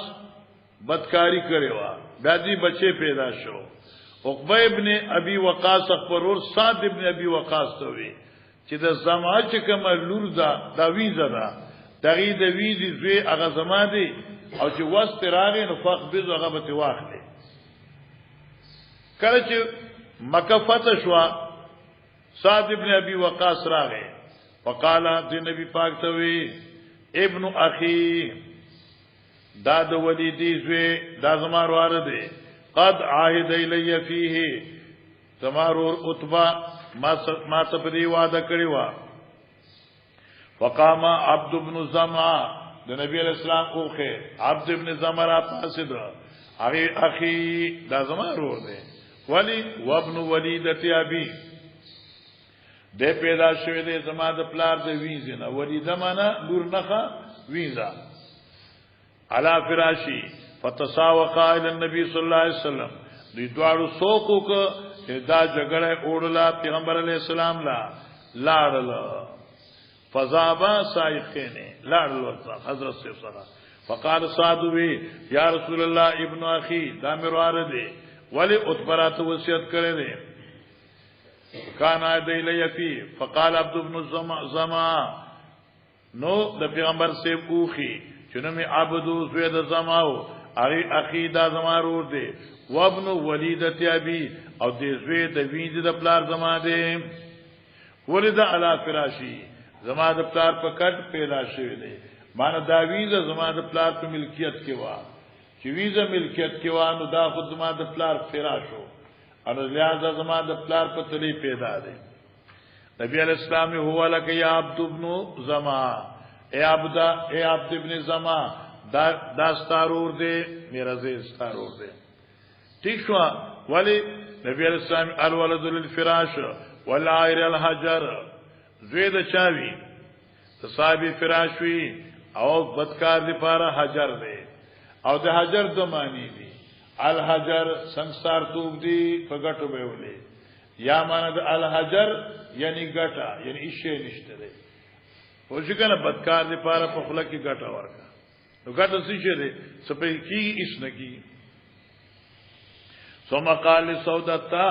بدکاری کړي وا بیا دې بچي پیدا شو عقبہ ابن ابي وقاص خبرور سعد ابن ابي وقاص ته وی چې د زما چې کوم لور دا وینځه دا دغه د وینځي زوی هغه زما دی او چې وست راغی نو فخ بيز هغه به واخلې کله چې مکه فتح شو سعد ابن ابي وقاص راغی وقال د نبی پاک ته وی ابن اخي دا د ولیدی زوی دا زما واره دی قد عاهد الی فیه تمارور عتبہ ما تپدی وعده کړی وا وقام عبد بن زمع د نبی علیہ السلام اوخه عبد ابن زمع را پاسد هغه اخی دا زما ورور دی ولی وابن ولیدت ابي د پیدا شوی دی زما د پلار د وینځنه ولیده معنا لور نخه وینځه علا فراشی فتساوقا الى النبي صلی الله علیه وسلم دوی دوارو سوکو که دا جگڑه اوڑلا پیغمبر علیہ السلام لاړل فضابا سائقینه لاړل ورته حضرت صلی الله علیه فقال صادوی یا رسول الله ابن اخي دا مروار دی ولی اتبرات وصیت کړی دی کان ادی لیفی فقال عبد بن زما نو د پیغمبر سے اوخی چنه می عبدو زید زماو اغي اخی دا زما رور دی وابن ولیدت ابي او دې زوی د وینځ د پلار زما دی ولید علی فراشی زما د پلار په کټ پیدا شوی دی مانه دا وینځ زما د پلار په ملکیت کې وا چې وینځ ملکیت کې وا نو دا خود زما د پلار فراشو ان لہذا زما د پلار په تلی پیدا دی نبی علیہ السلام هو لک یا عبد ابن زما اے عبد ابن زما دا ستارور دی میرا زی ستارور دی ٹھیک شو ولی نبی علیہ السلام الولد للفراش والعائر الحجر زوید چاوی تصابی فراش وی او بدکار دی پارا حجر دی او د حجر دو معنی دی الحجر سنگسار توب دی پا گٹو بیولی یا معنی دا الحجر یعنی گٹا یعنی اشی نشته دی پوشی کنا بدکار دی پارا پا خلقی گٹا ورکا نو گٹا سیشه دی سپی کی اس نکی ثم قال لسودتا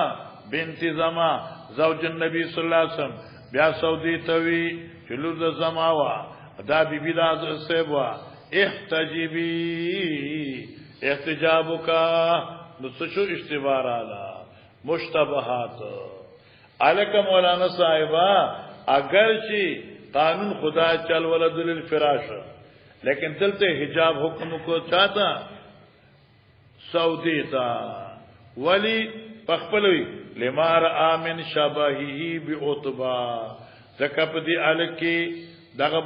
بنت زما زوج النبي صلی الله علیه وسلم بیا سودی توی چلو د زماوا دا بیبی دا سیبوا احتجبی احتجابک نسشو اشتبار آلا مشتبهات الک مولانا صاحبہ اگرچہ قانون خدا چل ولد للفراش لیکن دلتے حجاب حکم کو چاہتا سعودی تا ولی پخپلوی لمار آمن شباہی بی عطبا زکپ دی علکی دغب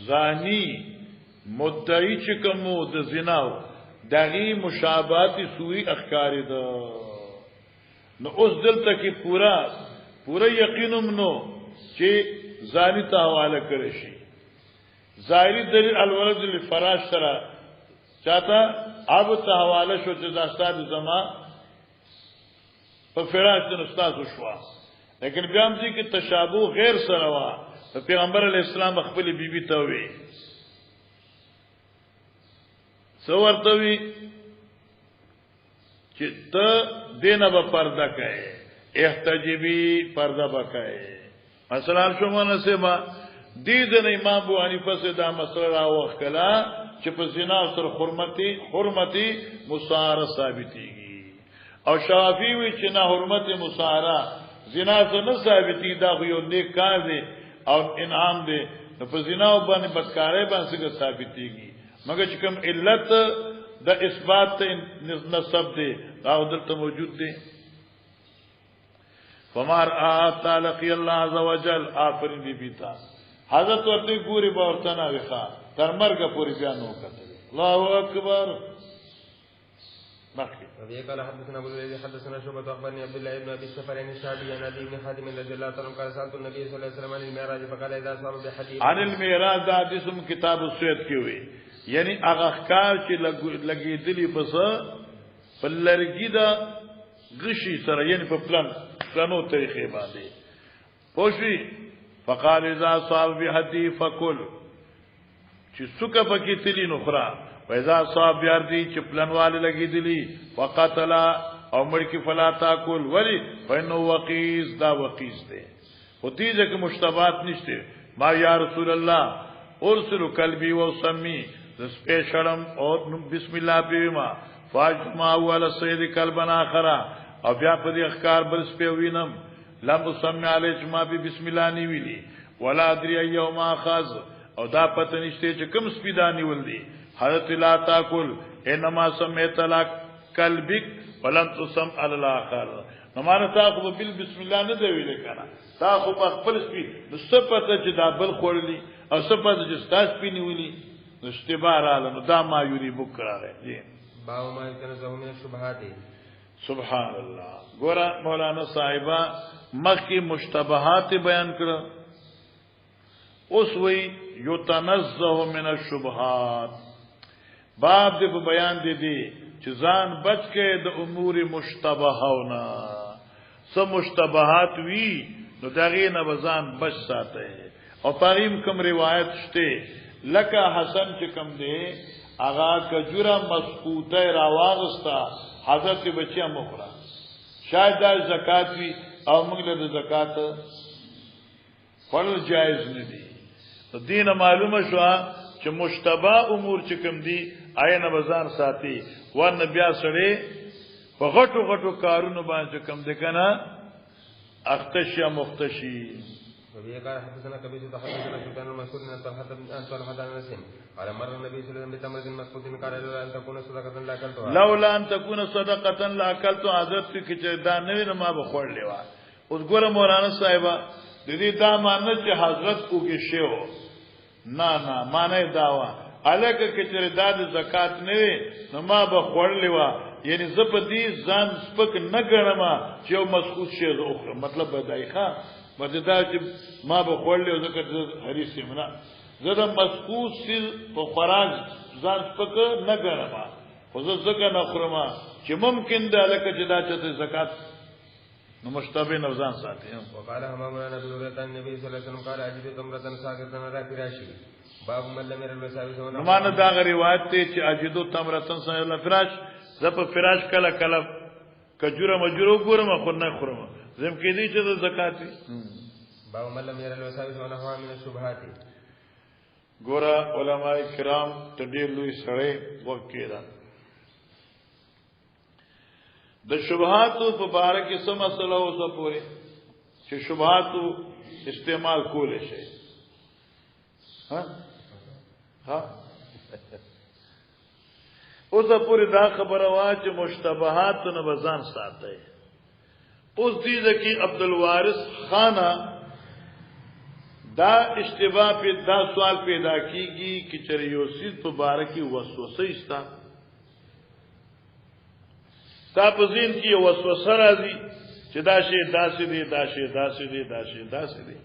زانی مدعی چکمو د زناو دغی مشابهاتی سوی اخکاری دا نو اس دلتا کی پورا یقینم نو چی زانی تا حواله کرشی ظاہری دلیل الولد لفراش سرا چاہتا اب تا حواله شو چی داستاد زمان په فراش د استاد شوا لیکن بیا هم دي کې تشابه غیر سره وا پیغمبر علی السلام خپل بیبي ته وی سو ورته وی چې ته دینه به پرده کوي احتجبی پرده وکای مثلا شومانه سما دې د امام ابو حنیفه سے دا مسله را وکړه چې په زنا سره حرمتي مصاره ثابتيږي او شافعی وی چې نه حرمت مصاره زنا څخه نه ثابتي دا یو نیک کار دی او انعام دی نو په زنا باندې بدکارۍ باندې ثابتيږي مګر چې کوم علت د اثبات نسب دی دا دلته موجود دی فمار تعالی الله عز وجل آفرین دی بیتا حضرت ورته ګوري باورتنه وخا تر مرګ پورې بیان وکړه الله اکبر مخکې وبه قال حدثنا ابو الوليد حدثنا شعبة اخبرني عبد الله بن ابي السفر عن الشعبي عن ابي بن حاتم رضي الله عنه قال سالت النبي صلى الله عليه وسلم عن المعراج فقال اذا صاب بحديث عن المعراج دا حدیثم کتاب السوید کې وي یعنی هغه ښکار چې لګېدلی پس په لرګي دا غشي سره یعنی په پلانو طریقې باندې پوښي فقال اذا صاب بحديث فكل چې څوک پکې تلی نو خورا وإذا صاب يردي چې پلنواله لګېدلی وقتل او مړ کې فلا تاكل ولی فإنه وقيس دا وقيس دی او دې ځکه مشتبهات نشته ما یا رسول الله ارسل قلبي وسمي سپیشلم او بسم الله بیما فاجما اول سید قلبنا اخرا او بیا په دې اخکار بل سپیوینم لم سمع علی ما بسم الله نی ویلی ولا ادري يوم اخذ او دا پته نشته چې کوم سپیدانی ولدي حضرت لا تاكل انما سمعت لك قلبك ولم تسم على الاخر نمانه تاخذ بسم الله نه دی ویل کنه تاخذ په خپل سپی نو صفته چې دا بل خورلی او صفته چې تاسو پینی ویلی اشتبار عالم دا ما یوری بکرا ہے جی باو ما يتنزه من الشبهات سبحان الله ګورا مولانا صاحبہ مخکی مشتبهات بیان کړه اوس وی یتنزه من الشبهات باب دې بیان دي چې ځان بچ کې د امور مشتبهونه سم مشتبهات وی نو دغه نه بزان بچ ساته او پاریم کوم روایت شته لکه حسن چې کم دی اغا کجوره مسقوطه راواغستا حضرت بچیا مخرا شاید دا زکات وی او موږ له زکات فرض جایز نه دي دین معلومه شو چې مشتبه امور چې کم دي آینه بازار ساتي ور نبي سره په غټو غټو کارونو باندې کم دي کنه اختشیا مختشی وبه قال حدثنا كبير حدثنا سلطان المسعود ان طلحه بن نسيم قال مر النبي صلى الله عليه وسلم بتمر مسعود قال لولا ان تكون صدقه لاكلتها لولا ان تكون صدقه لاكلتها حضرت کی چې دا نه ما بخور لیوا اوس ګوره مولانا صاحبہ د دې دا معنی چې حضرت کوګه شیو نه معنی داوا الکه کې چې د زکات نه نو ما بخور لیوا یعنی زپدی ځان سپک نه ګڼم چې مسعود شی زه مطلب بدایخه مددا چې ما به خورلې او ذکر حدیث یمنا زدا مسکوس سل په خوراک ځان پک نه ګرما خو زه ذکر نه خورم چې ممکن ده لکه چې دا چې زکات نو مشتبه نوزان ساتي وقال امامنا نبي النبي صلى الله عليه وسلم قال اجد تمرة ساقطا على فراشي باب من لم ير المساوي سونه نمانه دا روایت ته چې اجد تمرة ساقطا فراش زپ فراش کله کله کجوره مجرو ګورم خو نه خورم زم کې دي چې زکات باب من لم ير المساوي سونه من الشبهات ګورا علماء کرام تدیر لوی سره وکیرا د شبهات په باره کې سم مسله او څه پوره چې شبهات استعمال کول شي ها اوس پوره دا خبره وا چې مشتبهات نه بزان ساتي اوس دې ځکه عبدالوارث خانه دا اشتباه په دا سوال پیدا کیږي چې چریوسید په باره کې وسوسه استا تا په ذهن کې وسوسه راځي چې دا شی داسې دی دا شی داسې دی دا شی داسې دی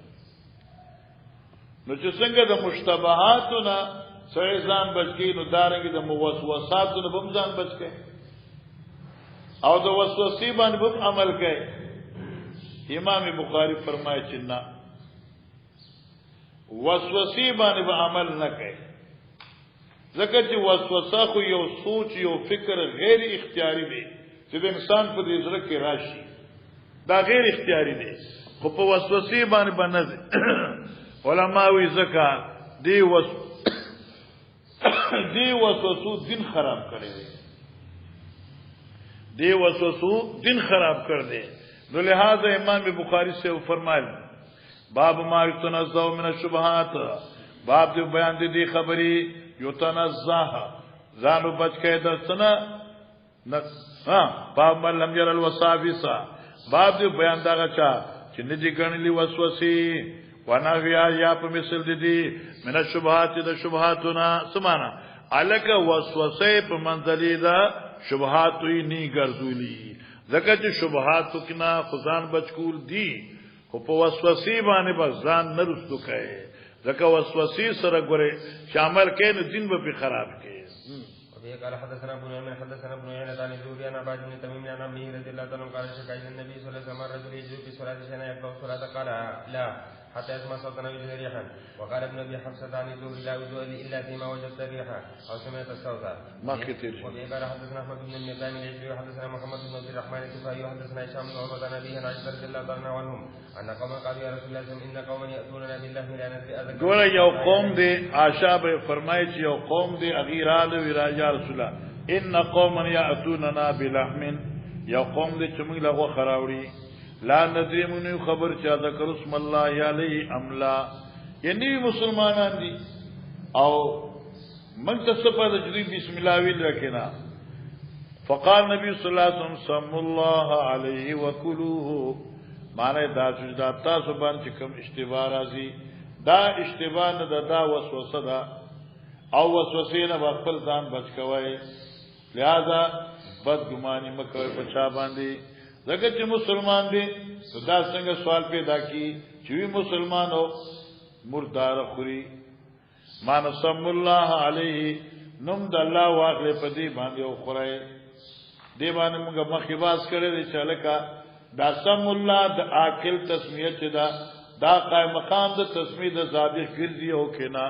نو چې څنګه د مشتبهاتو نه سړی ځان بچی نو دارنګ د موسوساتو نه هم ځان بچی او د وسوسې باندې هم عمل کوي امام بخاری فرمایي چې نه وسوسې باندې به عمل نه کوي ځکه چې وسوسه خو یو سوچ یو فکر غیر اختیاري دی چې د انسان په دې ځل کې راشي دا غیر اختیاري دی خو په وسوسې باندې باندې علماوی زکا دی وسوسو دین خراب کړی دی وسوسو دین خراب کړ دی نو لہذا امام بخاری سے فرمایل باب ما یتنزه من الشبهات باب دې بیان دي خبري یتنزه ځانو بچ کې د سنا ها باب من لم ير الوساوسه باب دې بیان دا چا چې ندي ګڼلي وسوسه وناویا یا په مثل دي من الشبهات د شبهاتنا سمانا الک وسوسه په منځلي دا شبهات وی نی ګرځولي ځکه چې شبهات کنا خزان بچکول دي خو په وسوسې باندې بس ځان نه رسو کوي ځکه وسوسې سره ګوره شامل کین دین به خراب کوي. قال حدثنا ابو نعيم حدثنا ابن عيينة عن الزهري عن عباد بن تميم عن عمه رضي الله عنه قال شكا الى النبي صلى الله عليه وسلم رجل يجوز في صلاة شيئا يقرأ الصلاة قال لا حتى يسمع صوتا او يجد ريحا. وقال ابن ابي حفصة عن الزهري لا وضوء الا فيما وجدت ريحا او سمعت الصوت. ما كثير. وفي قال حدثنا احمد بن الميزان اليشوي وحدثنا محمد بن عبد الرحمن الكفائي وحدثنا هشام بن عروة عن ابيه عن عائشة رضي الله عنهم ان قوما قالوا يا رسول الله ان قوما ياتوننا بالله من اذى. ګوره یو قوم دی عائشہ به فرمایي چې یو قوم دی اغیرال ویراجا رسول الله ان قوما یاتوننا بلحم یو قوم دی چې موږ له خراوړي لا ندري منو خبر چا ذکر اسم الله علیه املا یعنی مسلمانان دي او من تصفه د جری بسم الله ویل رکنا فقال نبی صلی الله علیه وسلم سم الله علیه وکلوه معنی دا سجدا تاسو باندې کوم اشتباه راځي دا اشتباه نه دا وسوسه ده او وسوسه نه خپل ځان بچ کوی لہذا بدګماني مکوئ په چا باندې ځکه چې مسلمان دی دا څنګه سوال پیدا کی چې وی مسلمان او مردار خوري مان سم الله علیه نوم د الله واغله په دې باندې او خورای دې باندې موږ مخیباس کړی چې الکا دا سم الله د عاقل تسمیه چې دا قائم مقام د تسمیه د ذابح ګرځي او کنا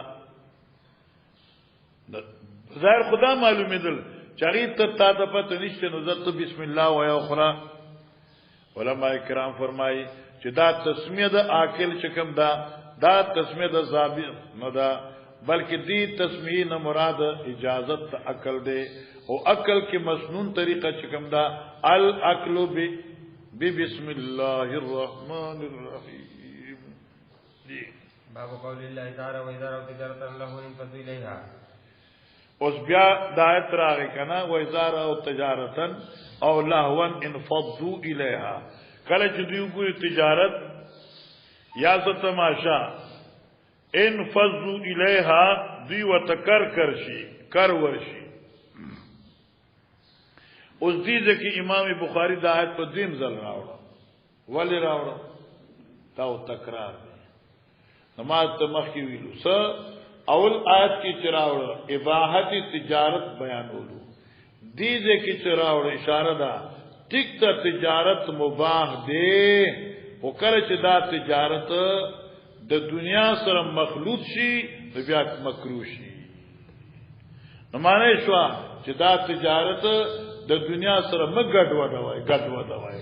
ظاهر خدا معلومه دل چغیت تا ته پته نشته نو زت بسم الله و یا خورا علماء کرام فرمایي چې دا تسمیه د عاقل چکم دا تسمیه د ذابح نه دا بلکې دې تسمیه نه مراد اجازت عقل دی او عقل کې مسنون طریقه چکم دا العقل بسم الله الرحمن الرحیم. باب قول الله تعالی و اذا رأوا تجارة لهوا انفضوا الیها. اوس بیا دایت راغی کنا و اذا رأوا تجارة او لهوا انفضوا الیها کله چې دوی ګوري تجارت یا څه تماشا انفضوا الیها دوی وتکر کرشي کر ورشي. اوس دې ځکه امام بخاری د آیت په دیم ځل راوړ ولی راوړ تاو تکرار نماز ته مخکې ویلو س اول آیت کې چراوړ اباحت تجارت بیانولو دې ځکه چراوړ اشاره ده ټیک ته تجارت مباح دی او کله چې دا تجارت د دنیا سره مخلوط شي بیا مکروه شي نو معنی شو چې دا تجارت د دنیا سره مګډ وډوي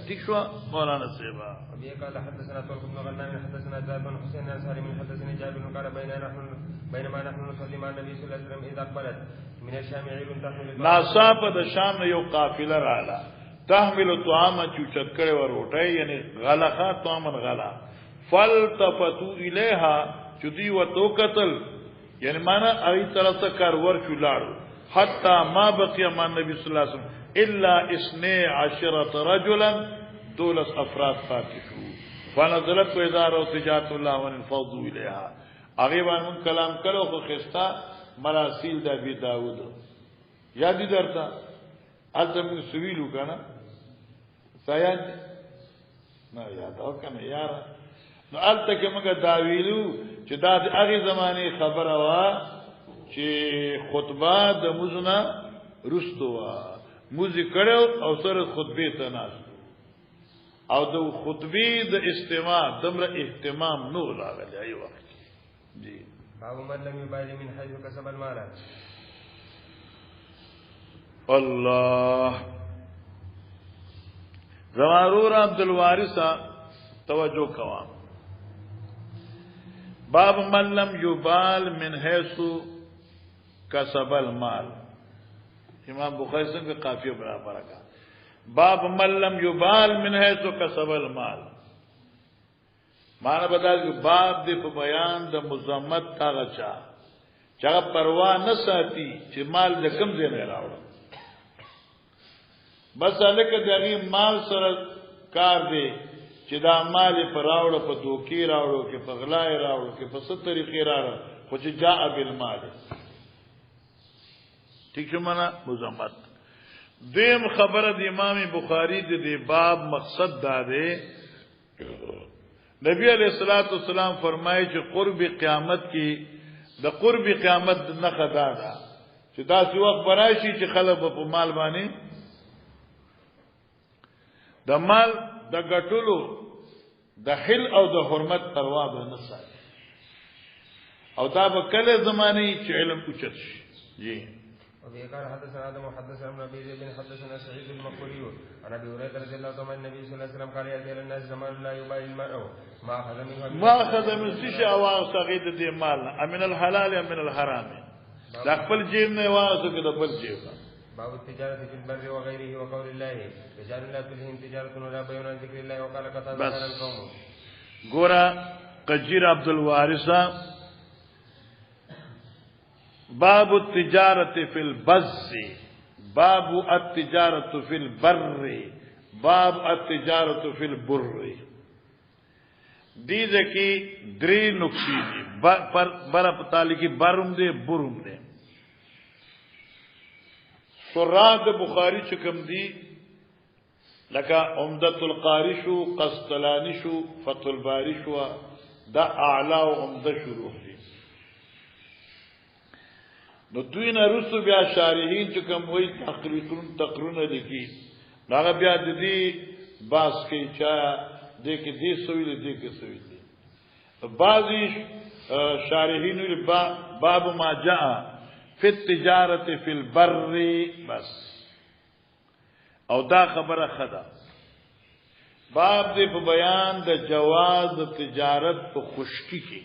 ٹھیک شو مولانا صاحب ابي قال حدثنا طلق بن غنام حدثنا زاد بن حسين الانصاري من حدثني جابر قال بينما نحن نصلي مع النبي صلى الله عليه وسلم اذا اقبلت من الشام عير تحمل ناصاب د شام یو قافله رااله تحمل طعام چوچت کړي ور وټي یعنی غلخه طعام غلا فالتفتوا اليها چدي وتو قتل یعنی معنا ای طرف ته کار ور چولاړو حتا ما بقي مع النبي صلى الله عليه وسلم الا 12 رجلا دولس افراد فاتحو فنزلت وزاره تجارت الله وانفضوا اليها هغه باندې کلام کړو خو خستا مراسیل د ابي داود یادی درته اځم سویلو کنه سایاد نه یاد او کنه یار نو الته کې موږ دا ویلو چې دا د هغه زمانه خبره وا چې خطبه د مزنا رستو وا موزي کړو او سره خطبه ته ناس او د خطبه د استماع دمر اهتمام نو لاغلی ای وخت جی باب من لم يبالي من حيث كسب المال. الله زمارور عبد الوارث توجه کوا باب من لم يبال من حيث كسب المال. امام بخاری څنګه قافیه برابر کا باب من لم يبال من حيث كسب المال معنا بدل باب دې په بیان د مزمت هغه چا چې پروا نه ساتي چې مال د کم ځای نه راوړ بس الکه دغه مال سره کار دی چې دا مال پر راوړ په دوکي راوړو کې په غلای راوړو کې په ست طریقې راوړو خو چې جاء بالمال ٹھیک شو معنا مزمت دیم خبره د امام بخاری د باب مقصد دا دی نبی علیہ الصلوۃ والسلام فرمایي چې قرب قیامت کې د قرب قیامت نه خدا دا چې دا څو وخت براشي چې خلک په مال باندې د مال د ګټلو د حل او د حرمت پروا به نه ساتي او دا به کله زمانه چې علم اوچت شي جی وفي قال حدثنا آدم وحدثنا ابن أبي ذئب حدثنا سعيد المقبري عن أبي هريرة رضي الله عنه النبي صلى الله عليه وسلم قال يأتي الناس زمان لا يبالي المرء ما أخذ من سيش أواغ صغير دي مالنا أمن الحلال أمن الحرام دا خپل جيب نه واغ كده بل جيب باب التجارة في البر وغيره وقول الله رجال لا تلههم تجارة ولا بيع عن ذكر الله وقال قتادة كان القوم ګورا قجير عبد الوارث باب التجارة في البز باب التجارة في البر باب التجارة في البر دیده کی دری نقشی دی برا پتالی کی برم دے برم دے سراد بخاری چکم دی لکا عمدت القاری شو قسطلانی شو فتح الباری شو دا اعلا و عمدہ شروع دی نو دوی رسو بیا شارحین چکم وی تقرون لکی ناغا بیا دی باس کی چایا دیکھ دی سویل دیکھ سویل بعضی شارحین باب ما جاء فی التجارت فی البر بس او دا خبر خدا باب دی په بیان د جواز تجارت په خشکی کی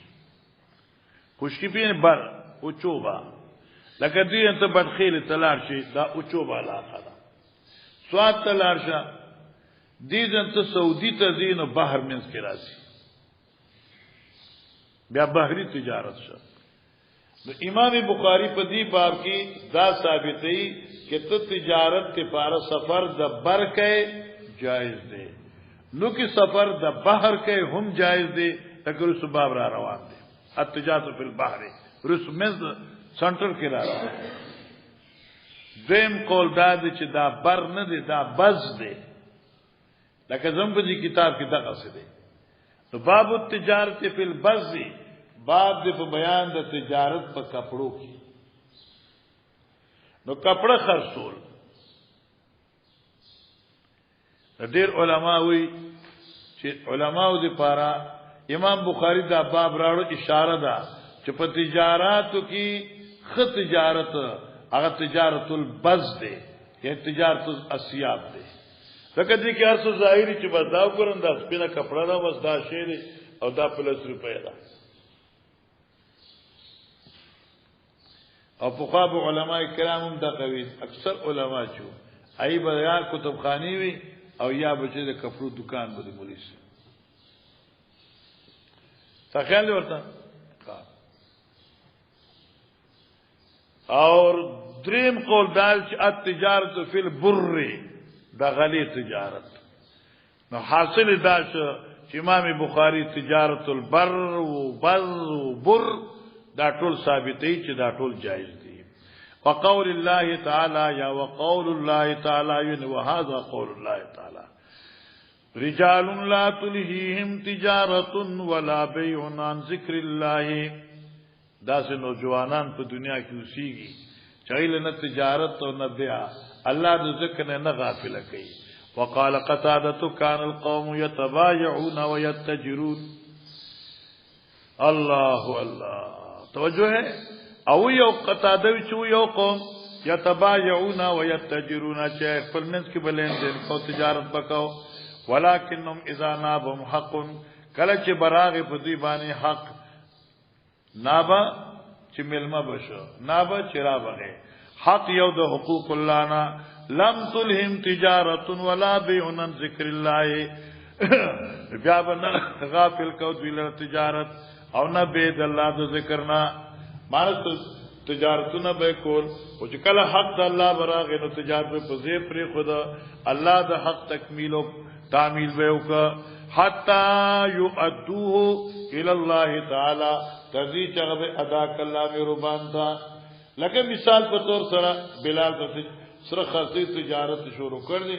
خشکی په بر او چوبا لکه دی انت بدخیل تلار شي دا او چوبا لا خدا سواد تلار شه دیزن ته سعودی ته دین او بحر منځ کې راځي بیا بحری تجارت شو د امام بخاری په دی باب کې دا ثابتې چې ته تجارت ته پاره سفر د بر کې جایز دی نو کې سفر د بحر کې هم جایز دی اگر سباب را روان دی التجارت فی البحر رس منځ سنټر کې را روان دیم قول دا چې دا بر نه دی دا بز دی لکه زم په دې کتاب کې دغه څه دی نو باب التجارت فی البز باب دې په بیان د تجارت په کپړو کې نو کپڑا خرڅول ډېر علما وی چې علماو دې پارا امام بخاری دا باب راړو اشاره ده چې په تجارتو کې خط تجارت هغه تجارت البز دی یا تجارت الاسیاب دی لکه دې کې ارسو ظاهري چې بداو کړن دا سپینه کپڑا دا بس دا شی دی او دا پلس روپیا ده او فقهاء علماء کرام هم دا قوی اکثر علما چو ای به یا کتابخانی وی او یا بچی د کپړو دکان به مولیس تا خیال ورته اور دریم قول دال چې التجارت فی البر دا غلی تجارت نو حاصل دا چې امام بخاری تجارت البر و بر و بر دا ټول ثابتې چې دا ټول جایز دي وقول الله تعالی یا وقول الله تعالی یعنی وهذا قول الله تعالی رجال لا تلهیهم تجارت ولا بیع عن ذکر الله دا سه نوجوانان په دنیا کې اوسېږي چایله نه تجارت او نه بیع الله د ذکر نه غافل کوي وقال قتادة كان القوم يتبايعون ويتجرون الله الله توجه ہے او یو قتاده چې یو قوم یتبايعون ويتجرون چې خپل منځ کې بلین دي او تجارت وکاو ولکنهم اذا نابهم حق کله چې براغ په دی باندې حق نابا چې ملما بشو نابا چرا بغه حق یو د حقوق الله نه لم تلهم تجارت ولا بيع عن ذکر الله بیا باندې غافل کو دی تجارت او نه بيد الله د ذکرنا مانس تجارتونه به کول او چې کله حق د الله براغه نو تجارت په ځای پر خدا الله د حق تکمیل او تعمیل به وکړه حتا يؤدوه الى الله تعالی تذی چغه ادا کله مې ربان تا لکه مثال په تور سره بلال پس سره خاصی تجارت شروع کړ دي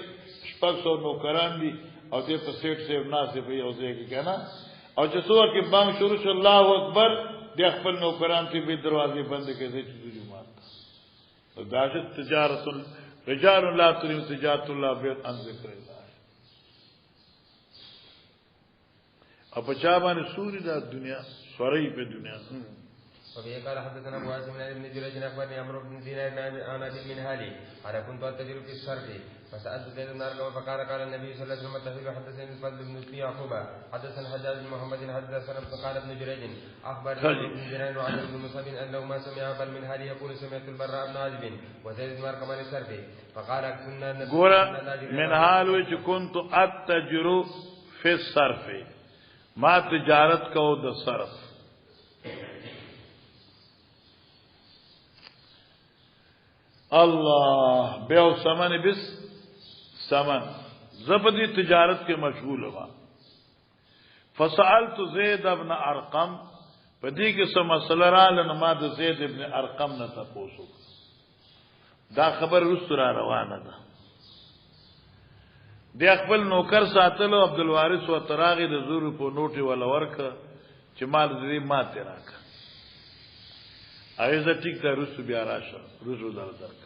600 نوکران دي او دې په سیټ سیو ناسې په یو ځای کې کنه او چې څو کې بام شروع شو الله اکبر د خپل نوکران ته به دروازې بند کړي چې جمعه دا چې تجارت رجال لا تريم تجارت الله بيت عن ذکر الله اب چا باندې سوري دا دنیا سوري په دنیا وبه قال حدثنا ابو عاصم بن ابن جريج اخبرني عمرو بن دينار عن ابي المنهالي قال كنت اتجر في الصرف فسالت زيد بن ارقم فقال قال النبي صلى الله عليه وسلم تحويل حدثني الفضل بن يعقوب حدثنا حجاج بن محمد حدثنا قال ابن جريج اخبرني ابن دينار وعن ابن مصعب انه ما سمع ابا المنهالي يقول سمعت البراء بن عازب وزيد بن ارقم عن الصرف فقال كنا منهال وچ كنت اتجر في الصرف ما تجارت کو د صرف الله بیع سمن بس سمن زبدی تجارت کے مشغول ہوا فسألت زید ابن ارقم پدی کے سم مسئلہ را لنما د زید ابن ارقم نہ تپوسو دا خبر رسرا روانه ده د خپل نوکر ساتلو عبدالوارث و تراغی د زور په نوټي ولا ورک چې مال دې ماته راکا ایزه ټیک ته رسو بیا راشه رسو درک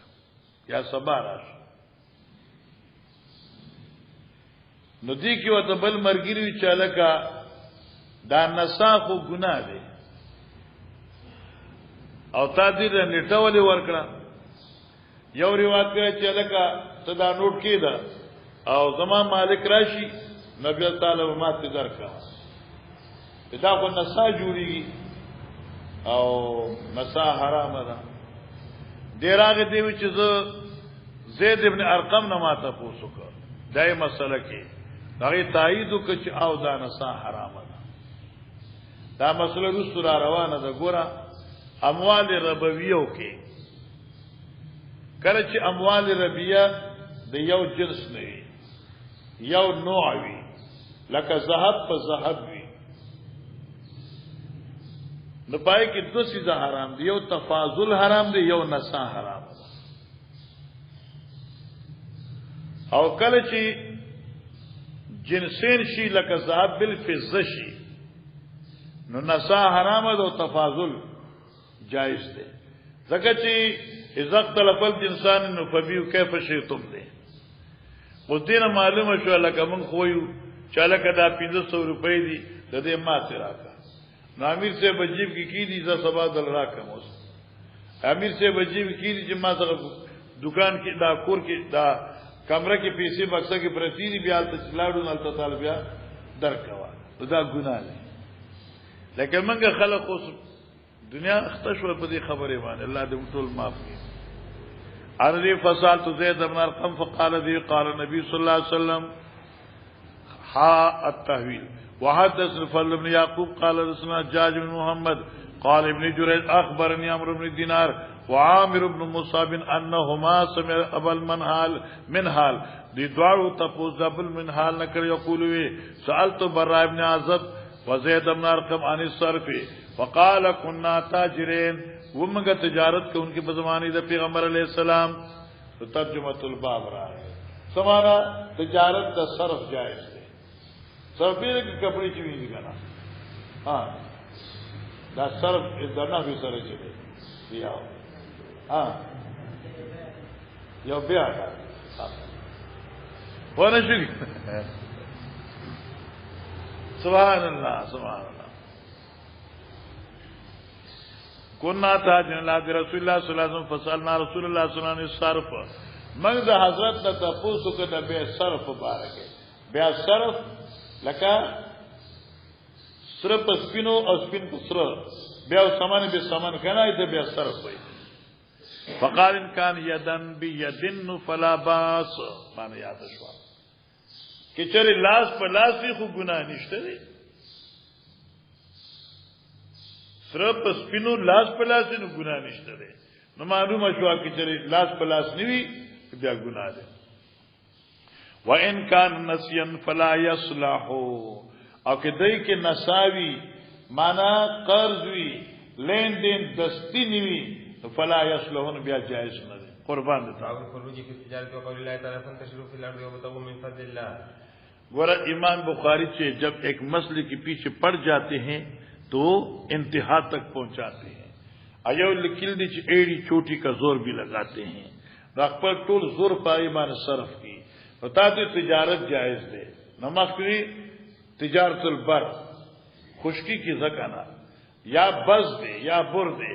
یا سبا راشه نو دې کې وته بل مرګري چالکا دا نساخو ګناه دی او تا دې نیټولې ورکړه یو روایت کې چالکا ته دا نوٹ کېدا او زمان مالک راشي نبی تعالی ما ته درکا دا خو نسا جوړیږي او نسا حرام ده ډیراغه دی چې زید ابن ارقم نه ماته پوسوکا دای مسله کې دغه تایید وکړي او دا نسا حرام ده دا مسله رسول روانه ده ګوره اموال ربویو کې کله چې اموال ربیه د یو جنس نه وي یو نوع وي لکه ذهب په ذهب وي نو پای کې دو سیزه حرام دي یو تفاضل حرام دي یو نسا حرام ده او کله چې جنسین شي لکه ذهب بالفضه شي نو نسا حرام ده او تفاضل جائز ده ځکه چې اذا اختلف الجنسان نو فبيو كيف شئتم ده اوس دې معلومه شو لکه مونږ خویو چې لکه دا 500 روپۍ دي د دې ماته راکا امیر سے بجیب کی دی ز سبا دل راکم اوس امیر سے بجیب کی دی چې ما سره دکان کې دا کور کې دا کمره کې پیسې بکسه کې پرتی دی بیا ته لاړو نل ته طالب بیا درکوا دا ګناه ده لکه منګه خلق اوس دنیا اختشوا په دې خبره باندې الله دې ټول معاف کړي ارضی فصال تو زید بن ارقم فقال ذي قال النبي صلى الله عليه وسلم ها التحويل وحدث الفضل بن يعقوب قال رسولنا جاج بن محمد قال ابن جريج اخبرني عمرو بن دينار وعامر بن مصعب انهما سمع ابا المنهال دي دوارو تپوس ابو المنهال نکر يقول سألت براء بن عازب وزيد بن ارقم عن الصرف وقال كنا تاجرين ومغه تجارت کو ان کی بزمانی د پیغمبر علیہ السلام تو ترجمه الباب رہا ہے سمانا تجارت کا صرف جائز ہے صرف یہ کہ کپڑے چوي دي کنه ها دا صرف دنا به سره چي بیا ها یو بیا ونه شي سبحان الله سبحان الله كنا تاجن لا رسول الله صلی الله علیه وسلم فسالنا رسول الله صلی الله علیه وسلم صرف من د حضرت ته تاسو کده به صرف مبارک بیا صرف لکه سر پسپینو او سپین پسر بیا سامان به سامان کنه ایت بیا صرف وي فقال ان كان يدن بيدن فلا باس معنی یاد شو کہ چره لاس په لاس خو ګناه نشته دی سر پسپینو لاس په لاس نو ګناه نشته دی نو معلومه شو کہ چره لاس په لاس نیوی بیا ګناه دی وَإِن كَانَ نَسْيًا فَلَا يَصْلَحُ او کہ دای کې نساوی معنا قرض وی لین دین دستی نیوی فلا يصلحون بیا جائز نه دي قربان دي باب الخروج في التجارة وقول الله تعالى فانتشروا في الأرض وابتغوا من فضل الله. ورا امام بخاری سے جب ایک مسئلے کے پیچھے پڑ جاتے ہیں تو انتہا تک پہنچاتے ہیں ایو لکل دی ایڑی چوٹی کا زور بھی لگاتے ہیں رقبر ٹول زور پائی مان صرف کی بتاتے تجارت جائز دے نماز کی تجارت البر خشکی کی زکانا یا بز دے یا بر دے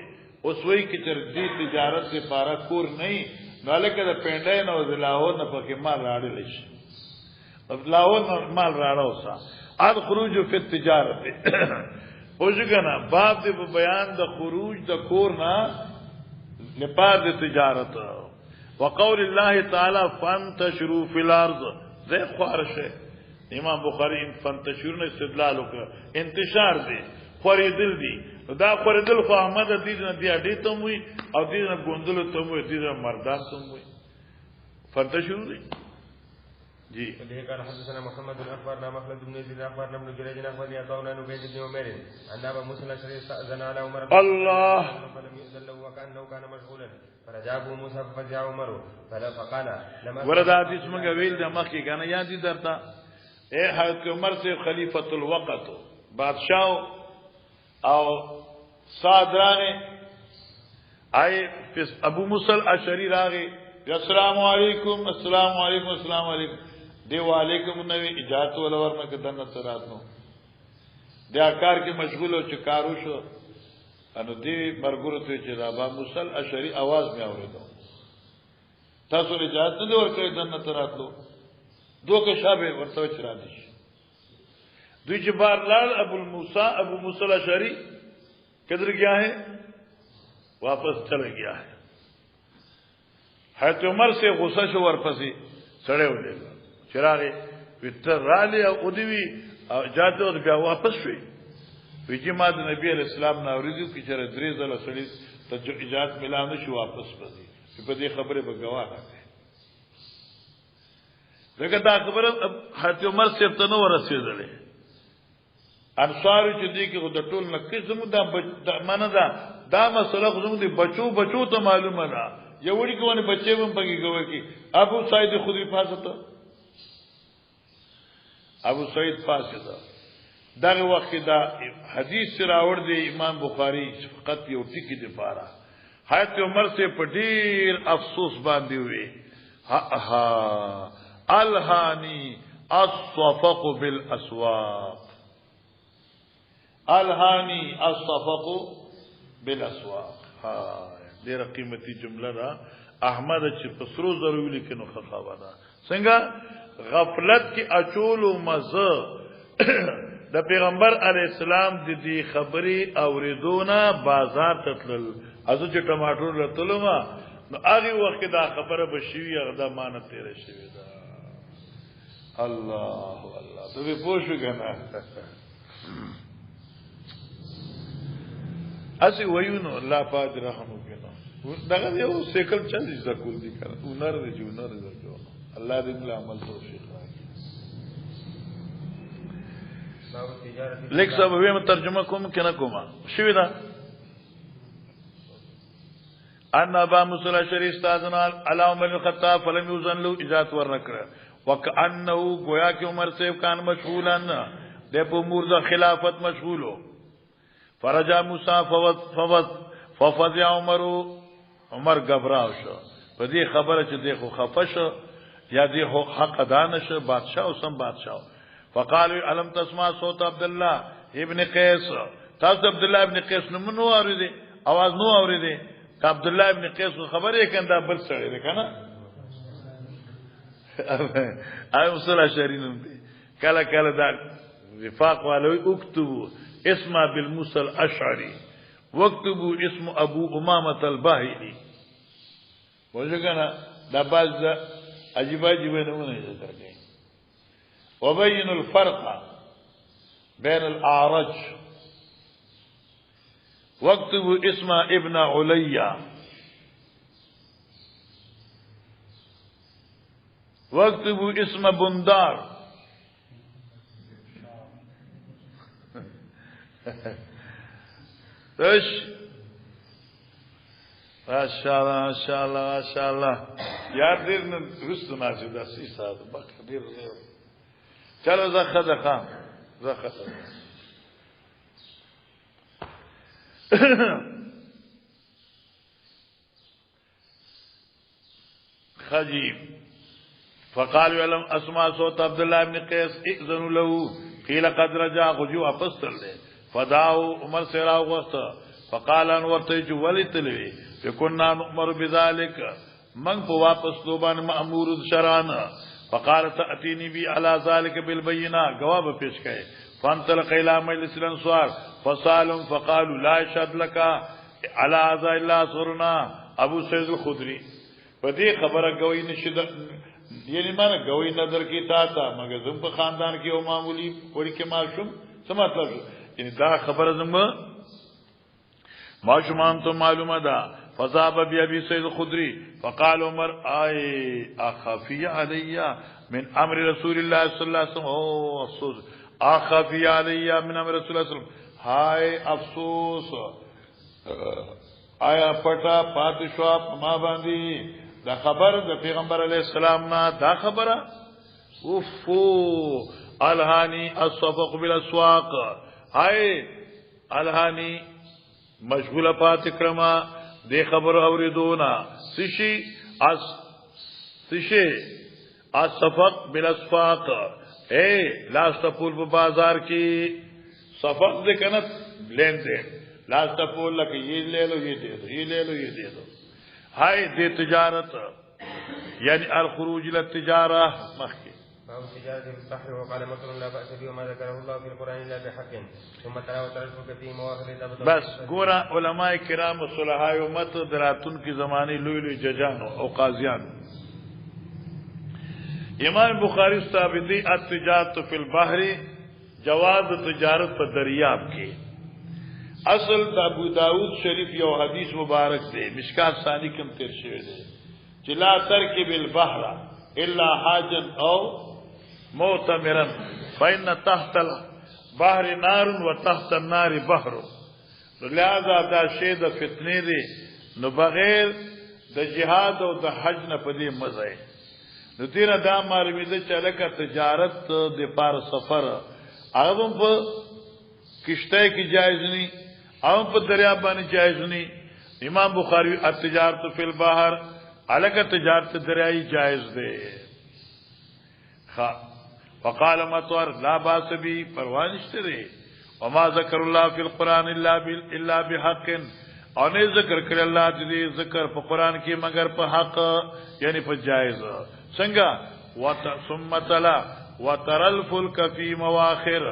اس وہی کی چردی تجارت سے پارا کور نہیں نالے کا پینڈے نہ لاہور نہ پکے مال راڑے لیش لاہور نہ مال راڑا ہوسا اد خروج فی التجارت اوجگنا باب دے بیان دا خروج دا کورنا لپار دے تجارت وقول اللہ تعالی فانتشروا فی الارض دے خوارش ہے امام بخاری فانتشروا نے استدلال کا انتشار دے خوری دل دی دا خوری دل خو احمد دیدنا دی اڈی تم ہوئی اور دیدنا گندل تم ہوئی دیدنا مردان تم ہوئی فانتشروا دی جی قال حدثنا محمد بن اخبرنا مخلد بن يزيد اخبرنا ابن جريج اخبرني عطاء بن عبيد بن عمر ان ابا موسى الاشعري استاذن على عمر الله فلم يؤذن له وكانه كان مشغولا فرجع ابو موسى ففزع عمر فقال لما ورد حدیث منگا ویل دا مخی کانا یادی درتا اے حضرت عمر سے خلیفۃ الوقت بادشاہ او صادرانے آئے ابو موسى الاشعری راگے السلام علیکم السلام علیکم السلام علیکم دیو علیکم نبی اجازت ولا ورنہ کہ دنت رات نو دیا کار کے مشغول ہو چکارو شو انو دی مرګور ته چې دا ابو موسی الاشعری आवाज مې اوریدو تاسو له اجازت نه ورکړی دنت راتلو دوه کې شابه ورته چرا دي دوی چې بار لال ابو موسی الاشعری کدھر گیا ہے واپس چلا گیا ہے حضرت عمر سے غصہ شو ورپسی سڑے ولے چراغ وتر رالی او دیوی جاته او بیا واپس شوی ویجی ما د نبی علیہ السلام نه اوریدو کی چر درې ځله سړی ته اجازه ملانه شو واپس پدی په دې خبره به گواه راکړي دغه دا خبره حضرت عمر سے ته نو ورسېدلې انصار چې دې کې د ټول نکې زمو دا منه دا مسله زمو دي بچو ته معلومه ده یہ وڑی کونے بچے میں پگی گوے کی ابو سعید خدری پاستا ابو سعید پاستا دا وقت دا حدیث سے راوڑ دے امام بخاری فقط یہ ٹکی دے پارا حضرت عمر سے پٹیر افسوس باندھے ہوئے الہانی الصفق بالاسواق الہانی الصفق بالاسواق ډیره قیمتي جمله ده احمد چې پسرو ضروري لیکنو خفاوه ده څنګه غفلت کې اچول مزه د پیغمبر علی السلام د دې خبري اوریدونه بازار تتل ازو چې ټماټر لتلو ما نو هغه وخت دا خبره بشوي هغه د مان تیر شوی ده الله الله ته به پوښو کنه اسی ویونو الله پاک رحم وکړي دغه یو سیکل چل دي زکول دي کړه ونر دي جونر دي الله دې موږ عمل توفیق راکړي لیک صاحب ویم ترجمه کوم کنه کومه شوی دا ان ابا موسی الاشعری استاذن علی عمر الخطاب فلم یوزن له اجازت ورنکړه وکانه گویا کہ عمر سے کان مشغولا د په امور د خلافت مشغولو فرجا موسی ففزع عمر گبراو شو په دې خبره چې دغه خفش یا دغه حق دانش بادشاہ او سم بادشاہ فقال علم تسمع صوت عبد الله ابن قیس تاسو عبد الله ابن قیس نو اوریدي आवाज نو اوریدي عبد الله ابن قیس خبره کنده بل سره ده کنه اي مصلا شرینم کله کله دا وفاق والوی اكتبوا اسم بالموسى الاشعري واكتبوا اسم ابو امامه الباهلي وجهنا دا باز عجيب نمونه ذکر کړي وبين الفرق بين الاعرج واكتبوا اسم ابن عليا واكتبوا اسم بندار ايش ماشاءالله ماشاءالله ماشاءالله یار دیر نن رستو ناسي دا 3 ساعت بک دیر چلو زخه خان زخه خجيب فقال ولم اسمع صوت عبد الله بن قيس اذن له قيل قد رجع غجو افستل فداو عمر سرا وقت فقال ان ورته ولتلوي كنا نؤمر بذلك من واپس دوبان مامور شرعنا فقال تاتيني بي على ذلك بالبينه جواب پیش کئ فانطلق الى مجلس الانصار فسالهم فقالوا لا يشهد لك على هذا الا صرنا ابو سعيد الخدري پدې خبره کوي نشد یعنی معنی کوي نظر کی تا مگر زم په خاندان کې او معمولی وړي کې معصوم څه مطلب یعنی دا خبره زم معصومان ته معلومه ده فذهب بأبي سعيد الخدري فقال عمر اي اخفي علي من امر رسول الله صلى الله عليه وسلم او افسوس اخفي علي من امر رسول الله صلى الله عليه وسلم هاي افسوس آیا پټا پادشاه ما باندې دا خبر د پیغمبر علیہ السلام نا دا خبره اوفو الهانی الصفق بالاسواق هاي الهانی مشغوله پات کرما دې خبر اوریدونا سشي الصفق بالاسواق اے لاستپول په بازار کې صفق دې کنه لین دین لاستپول لکه یہ لے لو یہ دے دو یہ لے لو یہ دے دو هاي دي تجارت يعني الخروج الى التجاره مخكي باب التجاره بالبحر وقال مكر لا باس به وما ذكره الله في القران الا بحق ثم تلا وترك في مواخذ بس ګورا علماء کرام صلحاء امت دراتون کی زمانی لوی لوی ججان او قاضیان امام بخاری ثابت دی التجارت فی البحر جواز تجارت په دریاب کې اصل دا ابو داود شریف یو حدیث مبارک دی مشکات ثانی کم تیر شوی دی چې لا ترکب البحر الا حاجا او معتمرا فإن تحت البحر نار وتحت النار بحر لہذا دا شی د فتنې دی نو بغیر د جهاد او د حج نه پدې مزه نو تیر دا معلومه ده چې لکه تجارت د پار سفر هغه په کشته کې جایز نه او په دریاب باندې جایز نه امام بخاری التجارت فی البحر الګ تجارت دریای جایز ده وقال مطر لا باس به پروا نشته ده وما ذکر الله فی القران الا بحق او نه ذکر کړ الله دې ذکر په قران کې مگر په حق یعنی په جایز څنګه ثم تلا وتر الفلك فی مواخر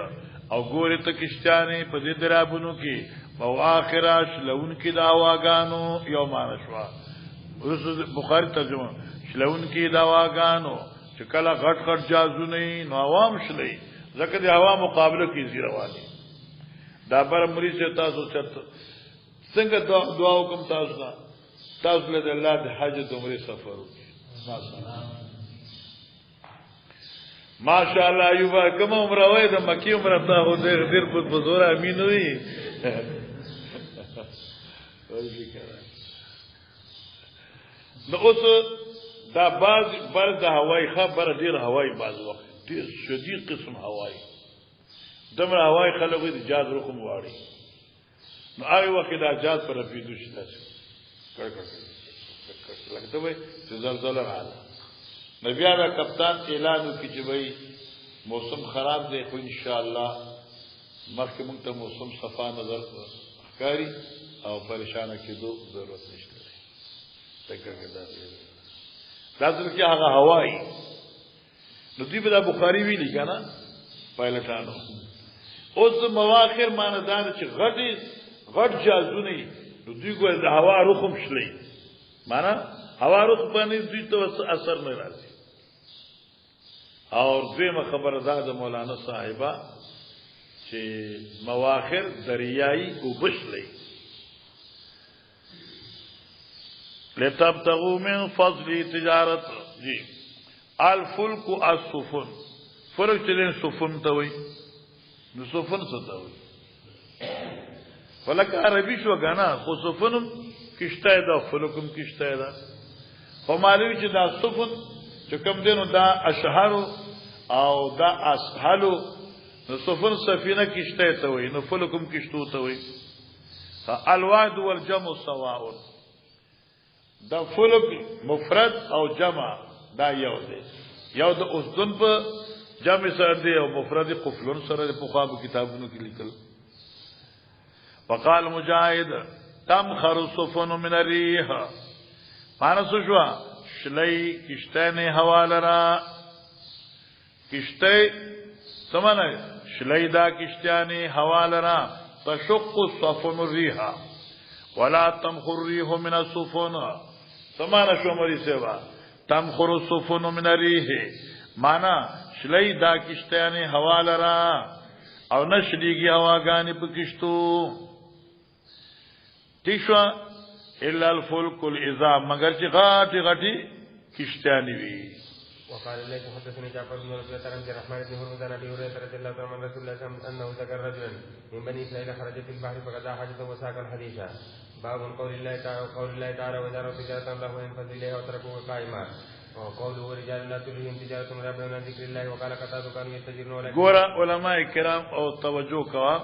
او ګوري ته کشتانه په دې درابونو کې مواخراش لون کی داواګانو یو مانشوا بخاری ترجمه شلون کی داواګانو چې کله غټ غټ جازو نه نو عوام شلې ځکه د عوام مقابله کې زیروالي دا بر مریض تاسو چرته څنګه دعا وکم تاسو له الله د حج د عمره سفر ماشاءالله ایوب کوم عمره وای د مکی عمره ته ډیر په بزور امین وي نو اوس دا باز د هوای خبر ډیر هوای باز وخت ډیر شدید قسم هوای دمر هوای خلک د جاز رقم واړي نو هغه وخت دا جاز پر پیډو شي تاسو کړ لکه ته وای چې زلزلہ راځي نبی دا کپتان اعلان وکړي چې وای موسم خراب دی خو ان شاء الله مخکې موږ ته موسم صفا نظر ښکاری او پریشانه کېدو ضرورت نشته تکرار دا ځکه هغه هوای نو دی په بخاری ویلي کنه پایلټانو اوس مواخر ماندان چې غټ جازونه نو دوی ګور د هوا رخم شلې معنا هوا رخ باندې دوی ته اثر نه راځي او دیمه خبره ده د مولانا صاحبہ چې مواخر دریایی او بشلې لتبتغوا من فضل تجارت جی الفلك السفن فرق چلین سفن ته وای نو سفن څه ته وای ولکه عربي شو غنا خو سفن کشته دا فلکم کشته دا خو معلومی چې دا سفن چې کوم دینو دا اشهرو او دا اسهلو نو سفن سفینه کشته ته وي نو فلکم کشتو ته وي الواد والجمع سواء دا فلک مفرد او جمع دا یو دی یو د اسدن په جمع سره دی او مفرد قفلون سره په خواب کتابونو کې لیکل وقال مجاهد تمخر السفن من الريح معنا شو شلي کشته نه حواله را کشته سمانه شلي دا کشته نه حواله را تشق السفن الريح ولا تمخر الريح من السفن سمانه شو مری سیوا تمخر السفن من الريح معنا شلي دا کشته نه حواله را او نشليږي هواګانی په کشتو تیشوا الا الفلك العظام مگر چې غاټي غاټي کشتانی وي وقال الله حدثني جعفر بن ربيعه عن عبد الرحمن بن هرمز عن ابي هريره رضي الله عنه عن رسول الله صلى الله عليه وسلم انه ذكر رجلا من بني اسرائيل خرج في البحر فقضى حاجته وساق الحديث باب قول الله تعالى واذا رأوا تجارة الله انفضوا اليها وتركوها قائما وقوله رجال لا تلهيهم تجارة ولا بيع عن ذكر الله وقال قتادة كانوا يتجرون ولا ګورا علماء کرام او توجه کوا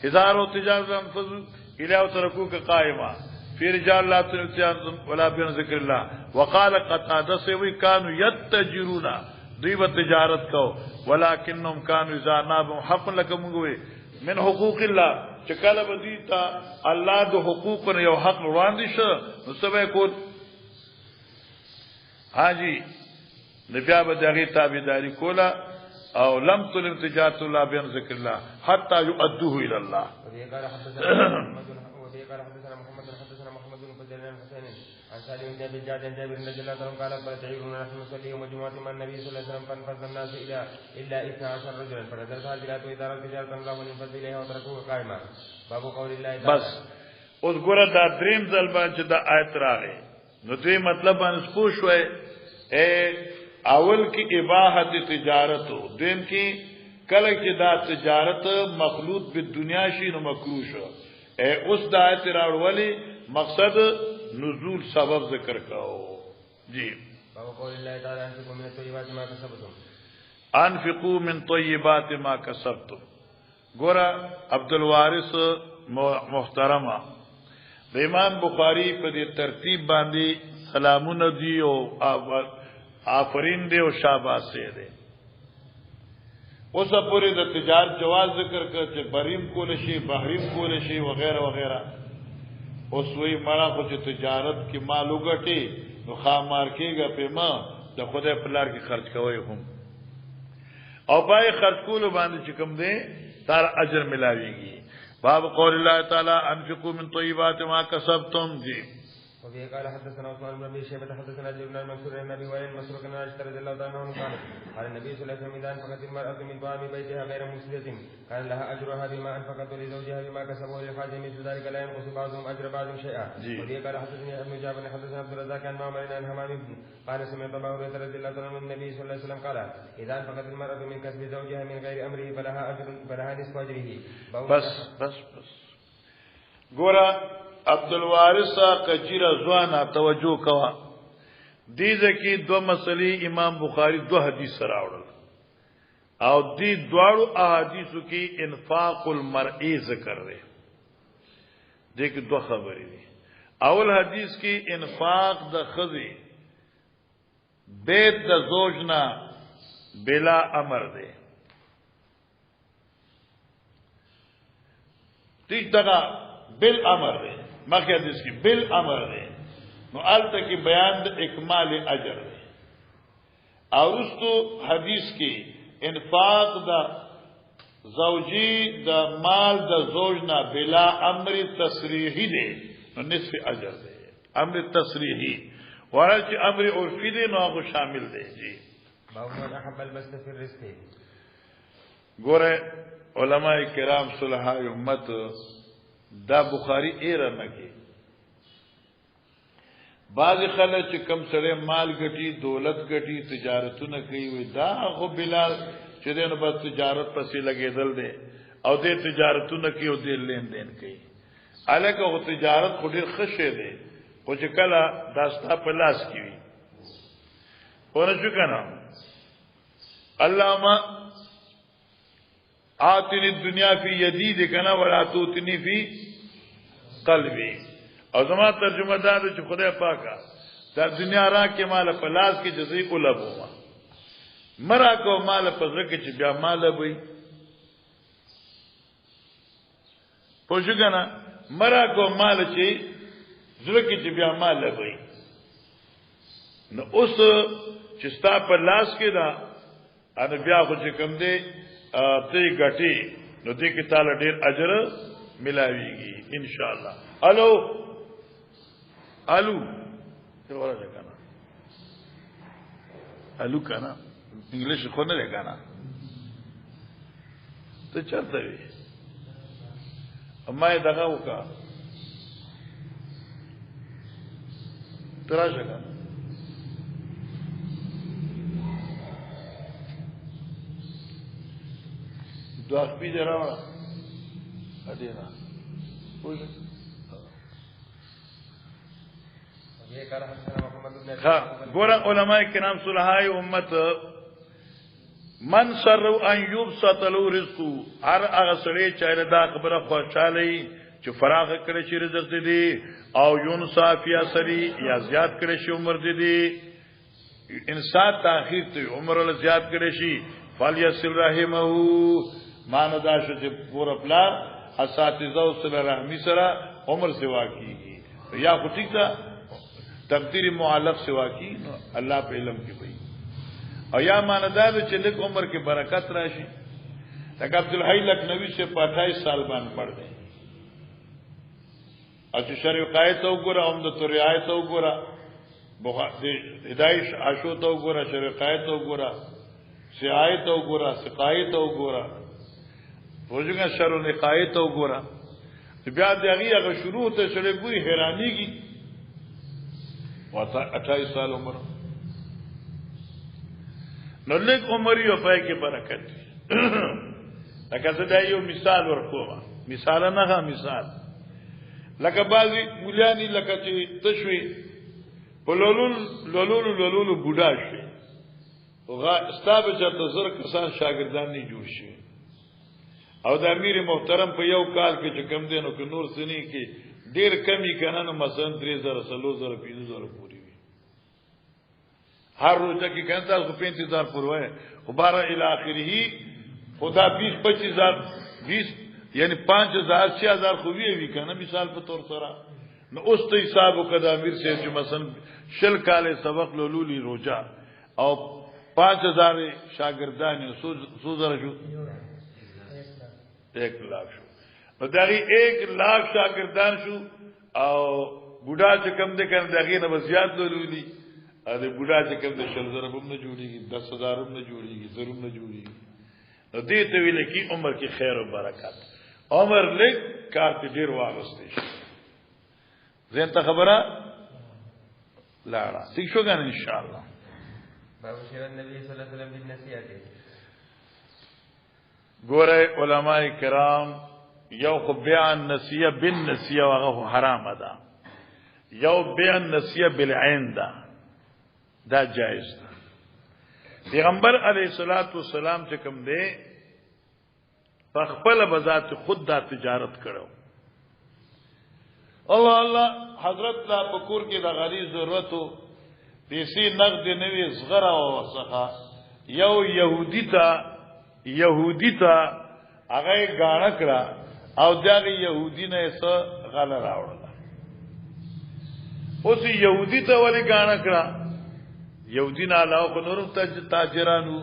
اذا رأوا تجارة انفضوا اليها وتركوها قائما في رجال لا تلهيهم ولا بيع عن ذكر الله وقال قتادة سوي كانوا يتجرون دوی تجارت کو ولكنهم كانوا اذا نابهم حق لكم من حقوق الله چکل بدیتا الله د حقوق نه یو حق وړاندې شو نو سبا کول حاجی نبیا به دغه تابعداري کولا او لم تلم تجارت الله بين ذکر الله حتى يؤدوه الى الله قال حدثنا محمد بن فضيل بن حسين عن سالم بن ابي جعد جابر بن رضي الله عنه قال فتعيرون نحن نصلي يوم الجمعه مع النبي صلى الله عليه وسلم فانفض الناس الا 12 رجلا فنزلت البلاد واداره تجاره الله ولينفض اليها وتركوه قائما باب قول الله تعالى بس اوس ګوره دا دریم ځل باندې دا آیت راغی نو دوی مطلب باندې پوښوي اول کی اباحت تجارت دین کی کله چې دا تجارت مخلوط په دنیا شي نو مکروه شو اوس دا آیت راوړلې مقصد نزول سبب ذکر کاو جی باب قول الله تعالى انفقوا من الطيبات ما كسبتم انفقوا من طيبات ما كسبتم ګوره عبد الوارث محترمه د امام بخاری په دې ترتیب باندې سلامونه دی او آفرین دی او شاباش دی اوس پورې د تجارت جواز ذکر کړ چې بریم کول شي بحریم کول شي وغیرہ وغیرہ اوس وی مړه خو چې تجارت کې مال وګټي نو خامار کېږي په ما د خدای په لار کې خرج کوي هم او پای خرج کول باندې چې کوم دی تر اجر ملاويږي باب قول الله تعالی انفقوا من طيبات ما كسبتم جی وفي قال حدثنا عثمان بن ابي شيبه حدثنا جابر بن منصور عن ابي وائل مسروق بن عائشه رضي الله عنها قال النبي صلى الله عليه وسلم اذا انفقت المراه من طعام بيتها غير مسلمه كان لها اجرها بما انفقت ولزوجها بما كسبه وللخارج مثل ذلك لا ينقص بعضهم اجر بعض شيئا وفي قال حدثني ابن جابر حدثنا عبد الرزاق عن معمر عن همام قال سمعت ابا هريره رضي الله عنه من النبي صلى الله عليه وسلم قال اذا انفقت المراه من كسب زوجها من غير امره فلها اجر فلها نصف اجره بس ګورا عبد الوارث کجیرا زوانا توجه کوا دیزه کې دو مسلې امام بخاری دو حدیث راوړل او دی دواړو احادیثو کې انفاق المرئی ذکر دی دې کې دو خبرې دي اول حدیث کې انفاق د خزي بیت د زوجنا بلا امر دی دې دغه بل امر دی مخکې حدیث کې بل امر دی نو الته کې بیان د اکمال اجر دی او رستو حدیث کې انفاق د زوجی د مال د زوجنا بلا امر تصریحی دی نو نصف اجر دی امر تصریحی ورته امر عرفی دی نو هغه شامل دی جی باب من احب البسط في الرزق ګوره علماء کرام صلحاء امت دا بخاری ایره نکی بعض خلک چې کم سره مال ګټي دولت ګټي تجارتونه کوي وي دا خو بلال چې دنه بس تجارت پسې لګیدل دي او دې تجارتونه کوي او دې لین دین کوي الکه او تجارت خو ډیر خشه دي خو چې کله دا ستا په لاس کې وي پوه شو که نه اللهم آتنی الدنیا فی یدی دی که نه ولا توتنی فی قلبی او زما ترجمه دا ده چې خدای پاکه دا دنیا را کې مال په لاس کې جزئی اولبوما مرا کو مال په زړه کې چې بیا مال وي پوه شو که نه مرا کو مال چې زړه کې چې بیا مال وي نو اوس چې ستا په لاس کې دا ان بیا خو چې کوم دی ته غټي نو دې کې تعالی ډېر اجر ملاويږي ان شاء الله الو ته ورته کنه الو کنه انګلیش خو نه لګانا ته چرته وي اما دغه وکا تراشه کنه دو اخبی دے راوڑا ادینا گورا علماء کرام صلحاء امت من سر ان یبسط له رزقو هر هغه سړی چې دا خبره خوشاله چې فراغ کړي چې رزق دې او یون صافیا سری یا زیات کړي شي عمر دې انسان تاخير ته عمر له زیات کړي شي فالیصل رحمه مانو دا شو چې پورا پلان اساتذه او صله رحمی سره عمر سوا کیږي یا خو ټیک ده تقدیر معلق سوا کی الله په علم کې وي او یا مانو دا چې لیک عمر کې برکت راشي لکه عبد الحی لکنوی سے 28 سال باندې پڑھ دے اچھا شرع قائد تو ګره عمدۃ الرعایت تو ګره بخاری هدایش عاشو تو ګره شرع قائد تو ګره سعایت تو ګره سقایت تو ګره وجهه شرع نقایت تو ګره بیا دغه شروع ته سره ګوري حیرانیږي وتا 28 سال عمر نو لیک عمر یو پای کې برکت لکه زدا یو مثال ورکوما مثال نه مثال لکه بعضی مولیانی لکه چې تشوي لولول بوډا شي او استاب چې زر کسان شاګردان نه جوړ شي او د امیر محترم په یو کال کې چې کم دینو کې نور سنی کې ډیر کمی کنه نو مثلا 3000 سلوزر 5000 پوری وي هر روزه کې کنه تاسو 35000 پوروي خو بار الی اخره خدا 20-25000 یعنی 5000 6000 خو وی کنه مثال په تور سره نو اوس ته حساب وکړه امیر سے چې مثلا شل کال سبق لولولي روزه او 5000 شاګردان سو زره شو 1 लाख شو نو دغه 1 लाख شاګردان شو او بوډا چې کم دې کنه دغه نه وزيات لولولي ا دې بوډا چې کم دې شل زره هم نه جوړيږي 10000 هم نه جوړيږي زر هم نه جوړيږي نو دې ته ویل کی عمر کې خیر او برکت عمر لیک کار ته ډیر واغستې شي زين ته خبره لاړه ٹھیک شو ګان ان شاء الله باب شر النبي صلی الله علیه وسلم بالنصیحه ګوره علماء کرام یو خو بیان نسیه بالنسیه هغه حرام ده یو بیان نسیه بالعین ده دا جائز ده پیغمبر علیه الصلاۃ والسلام چې کوم دی په خپل بذات خود دا تجارت کړو الله حضرت لا پکور کې د غری ضرورتو پیسې نقد نه وي صغرا او وسخه یو يهودي ته هغه غاڼه کړه او دغه يهودي نه څه غل راوړل اوس يهودي ته ولې غاڼه کړه يهودي نه علاوه کو نورم تاجرانو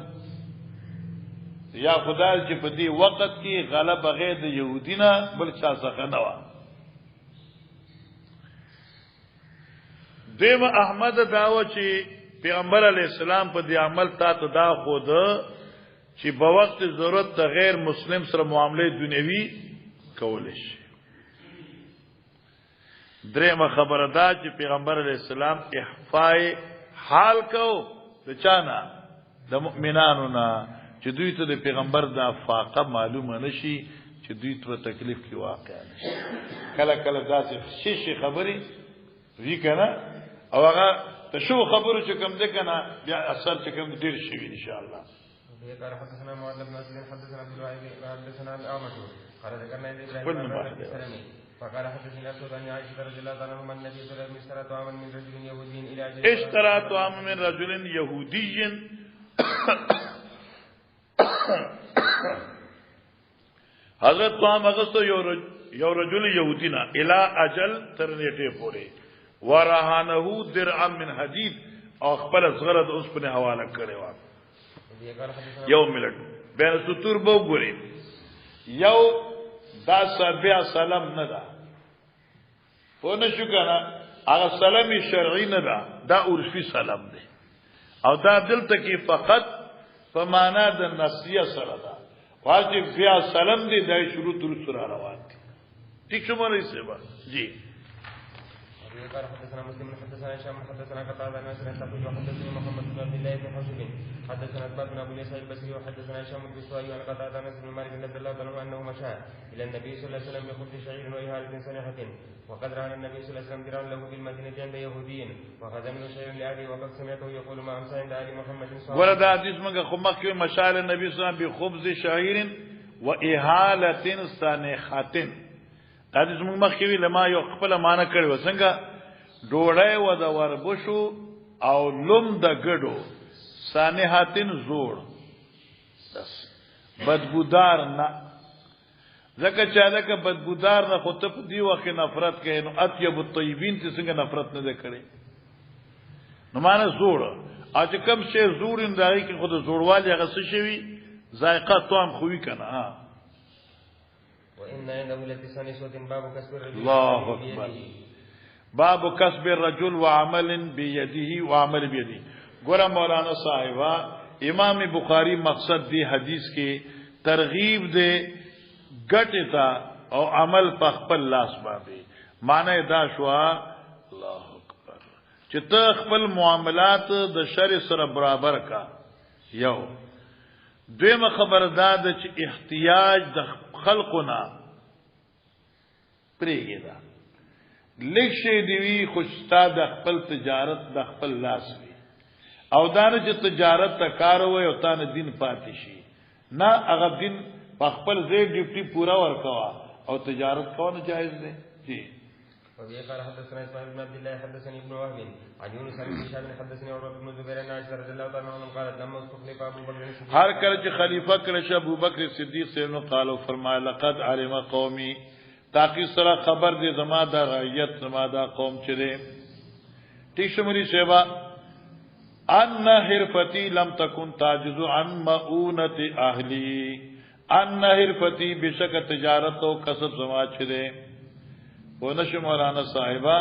یا خدای چې په دې وخت کې غلب بغیر د يهودي نه بل چا څخه نه و دیم احمد داو چې پیغمبر علی السلام په دې عمل تا ته دا خود چې په وخت ضرورت د غیر مسلم سره معاملې دنیوي کول شي درېمه خبره ده چې پیغمبر علی السلام احفاء حال کو د چانا د مؤمنانو نه چې دوی ته د پیغمبر د فاقه معلومه نشي چې دوی ته تکلیف کې واقع نشي کله کله داسې شي خبري وی کنه او هغه ته شو خبرو چې کوم ده کنه بیا اثر چې کوم ډیر شي ان شاء الله. قال حدثنا معاذ بن اسد حدثنا عبد الواحد حدثنا الاعمش قال ذكرنا ابراهيم بن سلمي فقال حدثني ابو عن عائشه رضي الله عنها ان النبي صلى الله عليه وسلم اشترى طعاما من رجل يهودي الى اجل اشترى طعاما من رجل يهودي حضرت طعام اغسطو یو رجل یهودینا الى اجل ترنیټه پوره ورهانه درعا من حدید او خپل صغرت اوس په حواله کړي وا یو ملت بین سطور بو ګوري یو دا سبع سلام نه دا په نشو کنه هغه سلام شرعي نه دا دا عرفي سلام دی او دا دلته کې فقط په معنا د نسیه سره دا واجب بیا سلام دی د شروع تر سره روان دي ٹھیک شو مولوی صاحب جی. قال حدثنا مسلم حدثنا هشام حدثنا قتادة عن انس بن حدثني محمد بن عبد الله بن حوشب حدثنا اسباب بن ابي يسار البصري وحدثنا هشام بن سوائي عن قتادة عن انس بن مالك رضي الله عنه انه مشى الى النبي صلى الله عليه وسلم بخبز شعير واهالة سنحة وقد راى النبي صلى الله عليه وسلم درعا له بالمدينة عند يهودي وخذ منه شيئا لاهله وقد سمعته يقول ما امسى عند ال محمد صلى الله عليه وسلم. ورد حديث من خمك مشى النبي صلى الله عليه وسلم بخبز شعير واهالة سنحة حدیث موږ مخکې لما یو خپل معنا کړی وسنګه ډوړی و د وربشو او لوم د ګډو سانحاتن زوړ بدبودار نه ځکه چې هغه بدبودار نه خو ته په دی وخت نفرت کوي نو اطيب الطيبين ته څنګه نفرت نه کړي نو معنا زوړ اځ کوم شی زوړ اندای کې خود زوړوالي هغه څه شي ذائقه توام خوې کنه ها وان عنده لتسان صوت باب كسب الرجل الله اکبر باب کسب الرجل وعمل بيده وعمل بيده. ګوره مولانا صاحبہ امام بخاری مقصد دی حدیث کې ترغیب دے ګټه تا او عمل په خپل لاس باندې معنی دا شوا الله اکبر چې ته خپل معاملات د شر سره برابر کا یو دویمه خبردار ده چې احتیاج د خلقنا پریږي دا لکشي دی خوشتا د خپل تجارت د خپل لاس وی او دا نه چې تجارت ته کار وای او تا نه دین پاتې شي نه هغه دین په خپل ځای ډیوټي پورا ورکوا او تجارت کول جایز دی جی. وبه قال حدثنا اسماعيل بن عبد الله حدثني ابن وهب عن يونس بن هشام حدثني عروة بن الزبير عن عائشة رضي الله تعالى عنها قالت لما استخلف ابو بكر هر کله چې خلیفہ کړه شه ابو بکر صدیق سے نو قالو فرمایا لقد علم قومي تاکي سره خبر دې زما د رعیت زما د قوم چره ٹھیک شمري شیبا ان حرفتي لم تكن تعجز عن مؤونة اهلي ان حرفتي بشک تجارت او کسب زما چره ونش مولانا صاحبہ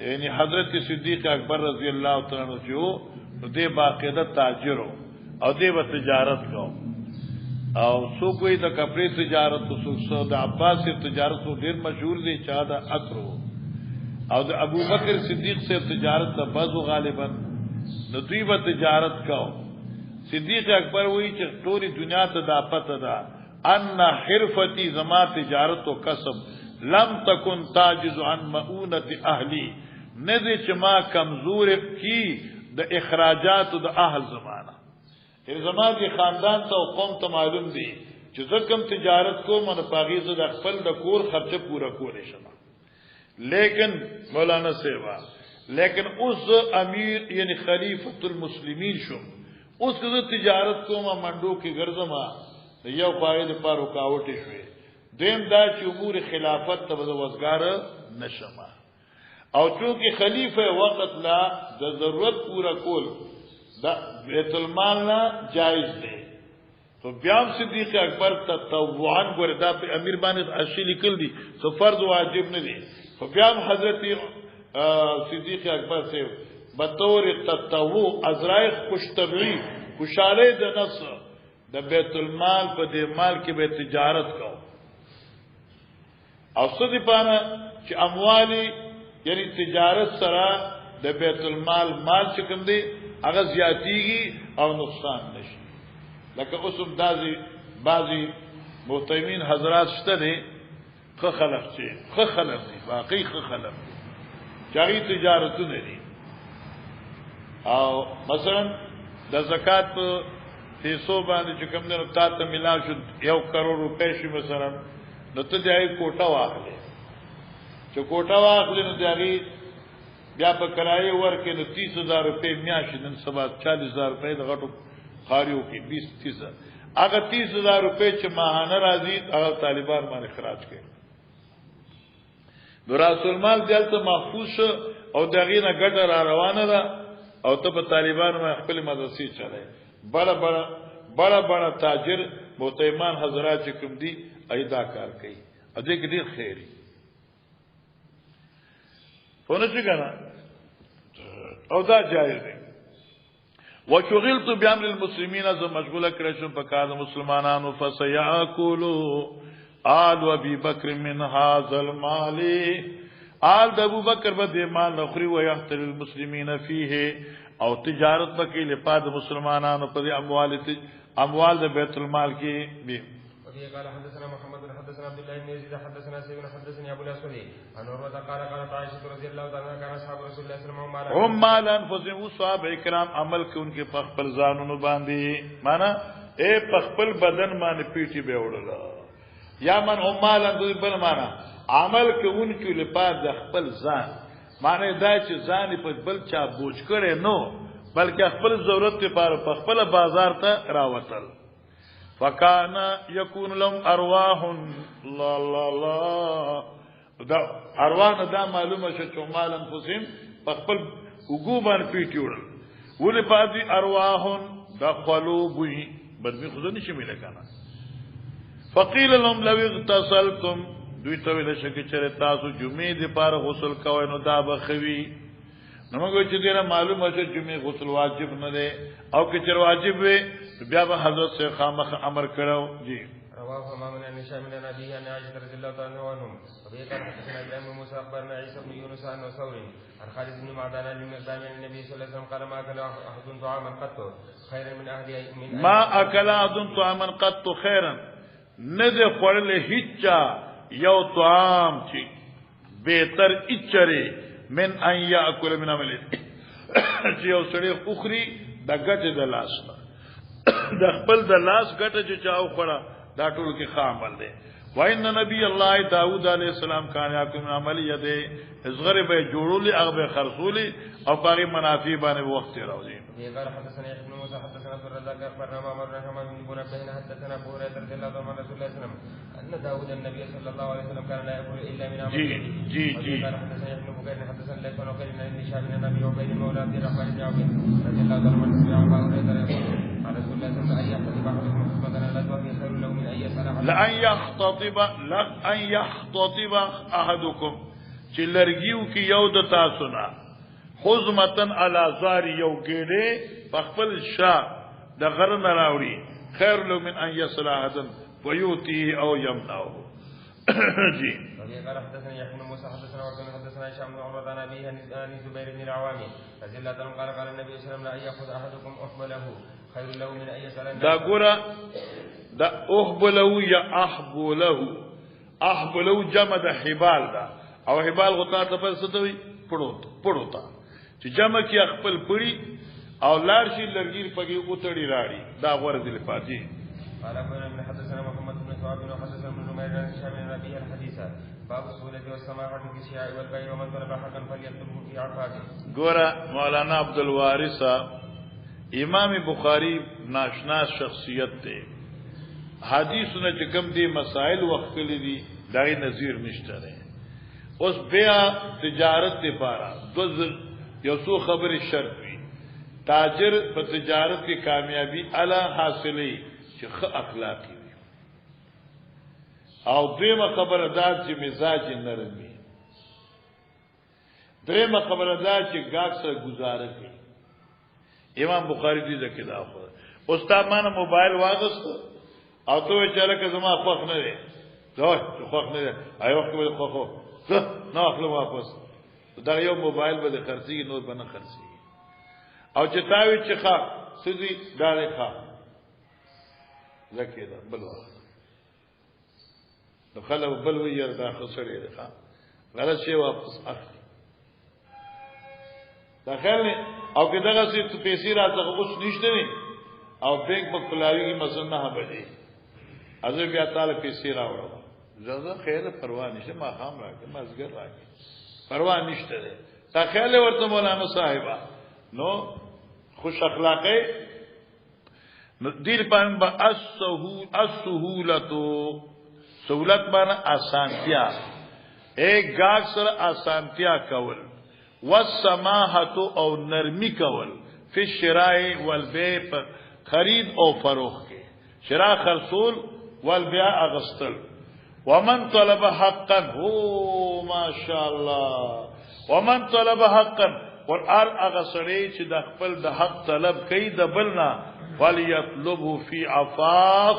یعنی حضرت صدیق اکبر رضی اللہ تعالی عنہ جو دے باقاعدہ تاجر او دے و تجارت کو او سو کوئی د کپڑے تجارت سو د عباس سے تجارت سو ډیر مشهور دی چا دا اثر او د ابو بکر صدیق سے تجارت د بعضو غالبا د دوی و تجارت کو صدیق اکبر وی چې ټول دنیا ته دا پته ده ان حرفتی زما تجارت او کسب لم تکن تعجز عن مؤونة اهلی ندی چې ما کمزور کی د اخراجات د اهل زمانہ این زمان کی خاندان ته قوم ته معلوم دی چې زه کوم تجارت کوم نو پاغي زه د خپل د کور خرچه پورا کولې شم لیکن مولانا سیوا لیکن اوس امیر یعنی خلیفۃ المسلمین شم اوس زه تجارت کوم منډو کې ګرځما یو فائدې پر رکاوټ شوي دیم دا چې امور خلافت ته وزګار نشما او چونکه خلیفہ وقت لا د ضرورت پورا کول دا بیت المال نا جائز دی تو بیام صدیق اکبر تطوعان ګوردا په امیر باندې اشی لیکل دي سو فرض واجب نه دي تو بیام حضرت صدیق اکبر سے بطور تطوع ازرائے خوش طبعی خوشاله د نفس د بیت المال په دې مال کې به تجارت کو او صدی پانا چې اموالی یعنی تجارت سره د بیت المال مال چکم دی هغه زیاتیږي او نقصان نشي لکه اوسم بعضی محترمین حضرات شته دي خلق دي واقعي خلق دي چاغي تجارتونه دي او مثلا د زکات په پیسو باندې چې کوم نه تا ته ملاو شو 1 کروڑ روپے شي مثلا نو ته دای کوټه واخلې چې کوټه واخلې نو دغه بیا په کرایه ورکې نو 30000 روپے میاشت نن سبا 40000 روپے د غټو خاریو کې 20-30 هغه 30000 روپے چې ماهانه راځي هغه طالبان باندې خراج کړي نو رسول مال دلته محفوظ شو او دغه نه ګټه را روانه ده او ته په طالبان باندې خپل مدرسې چلای بڑا تاجر محترمان حضرات چې کوم دي ایدا کار کوي ا دې کې ډیر خیری فونه څنګه او دا جایز دی وشغلت بامر المسلمین از مشغوله کړم په کار مسلمانانو فسياكلوا آل ابي بکر من هذا المال آل ابو بکر به مال نخري ويحتل المسلمين فيه او تجارت بکی لپاد مسلمانانو په اموال د بیت المال کې به وفي قال حدثنا محمد بن حدثنا عبد الله بن يزيد حدثنا سيد حدثني ابو الاسود عن عروه قال قالت عائشه رضي الله تعالى عنها كان اصحاب رسول الله صلى الله عليه وسلم هم مال انفسهم صحابه کرام عمل کوونکې په خپل ځانونو باندې معنا اے په خپل بدن باندې پیټي به وړل یا من هم مال انفسهم بل معنا عمل کوونکې لپاره د خپل ځان معنی دا چې ځان په بل چا بوج کړي نو بلکې خپل ضرورت لپاره په خپل بازار ته راوتل فکان یکون لهم ارواح الله الله الله دا ارواح دا معلومه شو چې مال انفسهم په خپل وګوبان پیټیول ولې پاتې ارواح دخلوا به بدمی خو نه شي ملي کنه فقيل لهم لو اغتسلتم دوی ته ویل شي چې تاسو جمعې د پاره غسل کوئ نو دا بخوي نو موږ چې دینه معلومه چې جمعې غسل واجب نه دی او که چې واجب وي بیا به حضرت سے خامخ امر کړو جی رواه امام بن هشام بن ابي ان عائشه رضي الله تعالى عنهم وفي قال حدثنا ابراهيم بن موسى اخبرنا عيسى بن يونس عن ثور عن خالد بن معدان بن مقدام النبي صلى الله عليه وسلم قال ما اكل احد طعاما قط خيرا من اهل من ما اكل احد طعاما قط خيرا نذ خړل هچا یو طعام چې بهتر اچره من ان یاکل من عمل چې یو سړی اخري د ګټه د لاس د خپل د لاس ګټه چې چاو خړه دا ټول کې خامل دی وان نبی الله داوود علیہ السلام کان یاکل من عمل یده اصغر به جوړول هغه خرصولي او باقي منافع باندې وخت راوځي قال حدثنا ابن موسى حدثنا عبد الرزاق اخبرنا معمر بن حمام بن بن حدثنا ابو هريره رضي الله عنه عن رسول الله صلى الله عليه وسلم ان داوود النبي صلى الله عليه وسلم كان لا ياكل الا من عمل جي قال حدثنا ابن بكير حدثنا ليس بن عقيل بن هشام بن ابي عبيد مولى عبد الرحمن بن عوف رضي الله عنه عن ابو هريره يقول قال رسول الله صلى الله عليه وسلم ان يحتسب احدكم خصبه لا تؤذي خير له من ان يسال لان يختطب احدكم چې لرګیو کې یو د تاسو نه خزمتن علی زار یو ګډه خپل شاه د غرن راوړي خیر له من ان يصل احدن ويؤتي او يمنعه جی قال حدثنا يحيى بن موسى حدثنا وكان حدثنا هشام بن عروه عن ابيه عن زبير بن العوام رضي الله عنه قال قال النبي صلى الله عليه وسلم لا ياخذ احدكم احبله خير له من ان يسال دا ګورا دا احبله یا احبله احبله جمع د حبال دا او حبال غطا ته پر ستوي پړوتا چې جمع کې خپل پړي او لار شي لرګي پګي اوتړي راړي دا غور دي لپاتي قال ابن حدثنا محمد بن ثواب بن حدثنا ابن نمير عن هشام بن ابي الحديث باب السهوله والسماحه في الشياء والبيع ومن طلب حقا فليطلبه في عفافه ګورا مولانا عبد الوارث امام بخاری ناشنا شخصیت دی حدیثونه چې کوم دي مسائل وخت لري دای نظیر نشته ده اوس بیا تجارت لپاره دوزر یو څو خبرې شرط وي تاجر په تجارت کې کامیابی اعلی حاصلې چې ښه اخلاقی وي او دیمه خبره دا چې مزاج نرم وي دیمه خبره دا چې ګاګ سره گزاره کوي امام بخاری دې ځکه دا خو استاد مانه موبایل واغست او ته چې لکه زما خوښ نه دی زه خوښ نه دی ایو خو خو نه اخلو واپس دا یو موبایل به خرڅي نور به نه خرڅي او چې تاوي چې ښه سدي دا نه ښه زکه دا بل وخت نو خلک بل ویل دا خسرې ده غلط شی واپس اخلي دا خیال نه او کې دغه څه پیسې راځه اوس نشته نه او بینک په کلاوی مثلا نه بجې ازه بیا تعالی پیسې راوړو زړه خیر پروا نشته ما خام راکې مازګر راکې پروا نشته ده تا خیال ورته مولانا صاحبہ نو خوش اخلاقی نو دیر پان با السهولتو سہولت مانا آسانتیا ایک گاگ سر آسانتیا کول والسماحتو او نرمی کول فی الشراء والبیع خرید او فروخت کے شراء خرصول والبیع اغسطل ومن طلب حقا ہو ماشاءاللہ ومن طلب حقا قرآن اغسطلی چی دا خپل دا حق طلب کئی دا بلنا ولیطلبو فی عفاف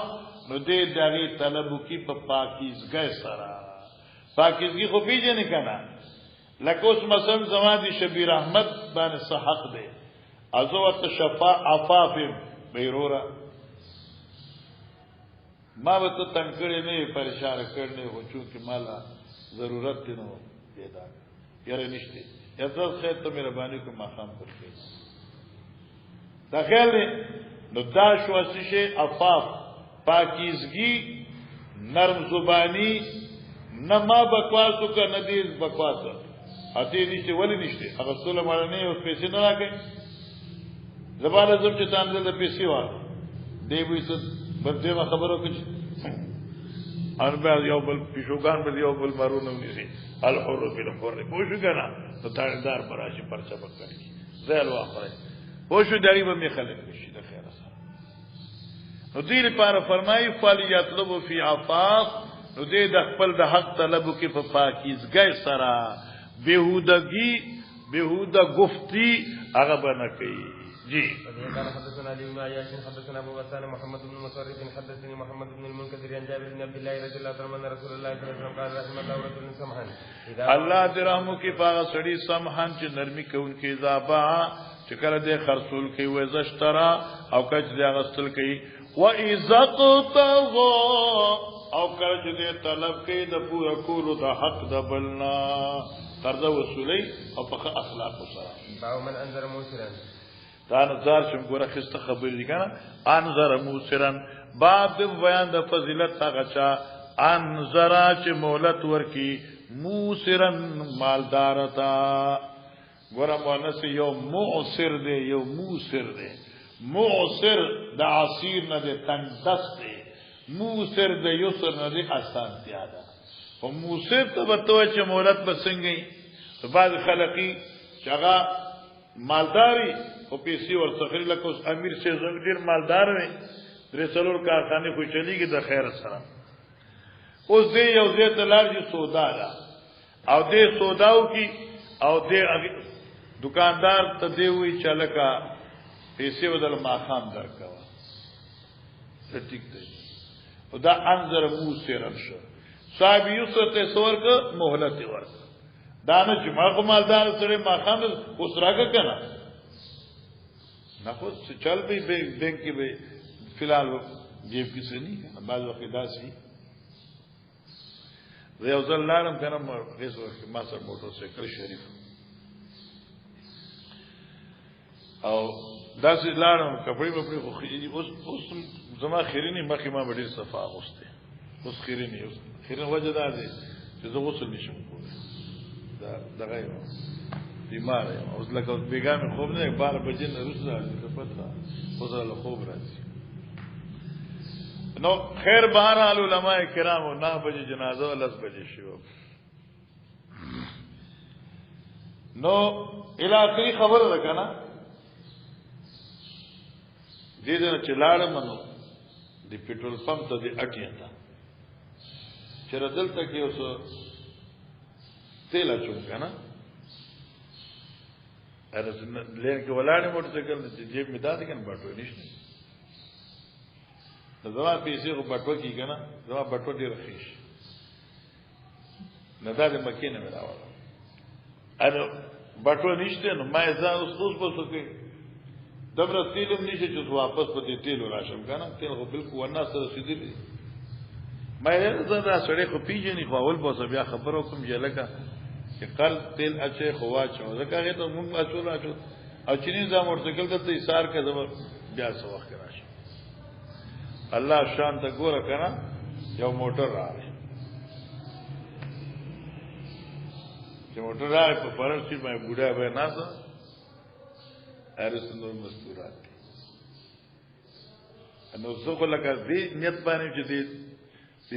نو دے داغی طلبو کی پا پاکیزگی سرا پاکیزگی خو پیجے نکنا لکوس مثلا زمان دی شبیر احمد بان صحق دے ازوات شفا عفاف بیرورا ما بتا تنکڑے نہیں پریشان کرنے ہو چونکہ مالا ضرورت تینو پیدا یار نشتے یا تو خیر تو میرا بانی کو مقام کرتے دا خیال نے نو دا شواسش عفاف پاکیزگی نرم زبانی نہ ما بکواسو کا نہ دیز بکواسو اتی نشتے ولی نشتے اگر سولہ مالا نہیں اس پیسے نہ راکے زبان ازم چتان دل پیسے والا دے بوئی سد بردے ما خبروں کچھ انبیاء یو بل پیشوگان بل یو بل مارون نیسی الحر فی الحر پوشو گنا تو تاردار براشی پرچا بکر کی زیل واقعی پوشو داری بمی خلق نشی دا خیر اصلا نو دیر پارا فرمائی فالیطلبو فی عفاف نو دیر دا خپل دا حق طلبو کی پا پاکیزگی سرا بیہودگی بیہودہ گفتی اغبا نکی جی قال حدثنا علي بن عياش حدثنا ابو غسان محمد بن مصرف حدثني محمد بن المنكدر عن جابر بن عبد الله رضي الله عنه ان رسول الله صلى الله عليه وسلم قال رحم الله رجل سمحا الله درهم کی پاغه سړی سمحان چې نرمی کوونکی ذابا چې کله دې خرصول کوي وزشترا او کچ دې غسل کوي و اذا قطوا او کله دې طلب کوي د پورا کولو د حق د بلنا قرض وصولي او په اخلاق سره باو من انذر موسرا دا نظر شم ګوره خسته خبرې دي کنه انذر موسرن باب د بیان د فضیلت هغه چا انذر چې مهلت ورکی موسرن مالدار تا ګوره مؤنث یو موسر دی یو موسر دی موسر د عصیر نه د تنگ دست دی موسر د یسر نه د اسانتیا ده او موسر ته وته چې مهلت بسنګي بعض خلقی چغا مالداری او پیسې ورڅخه لکه اوس امیر سے زنګیر مالدار وي درې څلور کارخانه خو چلیږي د خیر سره اوس دې یو دې تلار دي سودا ده او دې سوداو کی او دې دکاندار ته دی وی چلکا پیسې بدل ماخام درکوا ټیک دی او دا انذر موسر شو صاحب یوسف ته سور ک مهلت ورک دانه جمع مالدار سره ماخام اوس راګه کنه نخود سے چل بھی بینک کی بھی فی الحال جیب کی سے نہیں بعض وقت داسی ریاض اللہ رم کنم اس وقت ماسر موٹر سائیکل شریف او داسی لارم کپڑی مپڑی اس زما خیرینی مخی ما بڑی صفا غستے اس خیرینی وجہ دا دے کہ زو غسل نشم کوله دا غیر بیمار ہے اس لگا بیگا میں خوب نہیں 12 بجے نہ رس رہا ہے پتہ وصل خوب راځي نو خیر بہر علماء کرام 9 بجے جنازہ 10 بجے شو نو الاخری خبر رکھنا دې دې چلاړ منو دی پیټرول پمپ ته دی اٹیا تا چر دلته کې اوس تیل اچو کنه ارس لین کې ولاړې موټر سایکل چې جیب می دادې کنه باټو نشته زما پیسې کو باټو کې کنه زما باټو ډیر خېش نه دا د مکې نه راوړل اته باټو نشته نو ما ځان اوس په څه دبر تیلم نشي چې واپس په دې تیل راشم کنه تیل خو بالکل ونه سره رسیدلی ما یې زړه سره خو پیژنې خو اول بوسه بیا خبرو کوم چې لکه چې قل تیل اچي خوا چو ځکه هغه ته مونږ اچول او چینی ځم ورته کول ته ایثار کړه بیا څه وخت راشي الله شان ته ګوره کنه یو موټر راغی چې موټر راغی په پرل چې مې بوډا به ناسه ارسنو مستورات نو څو لکه دې نیت باندې چې دې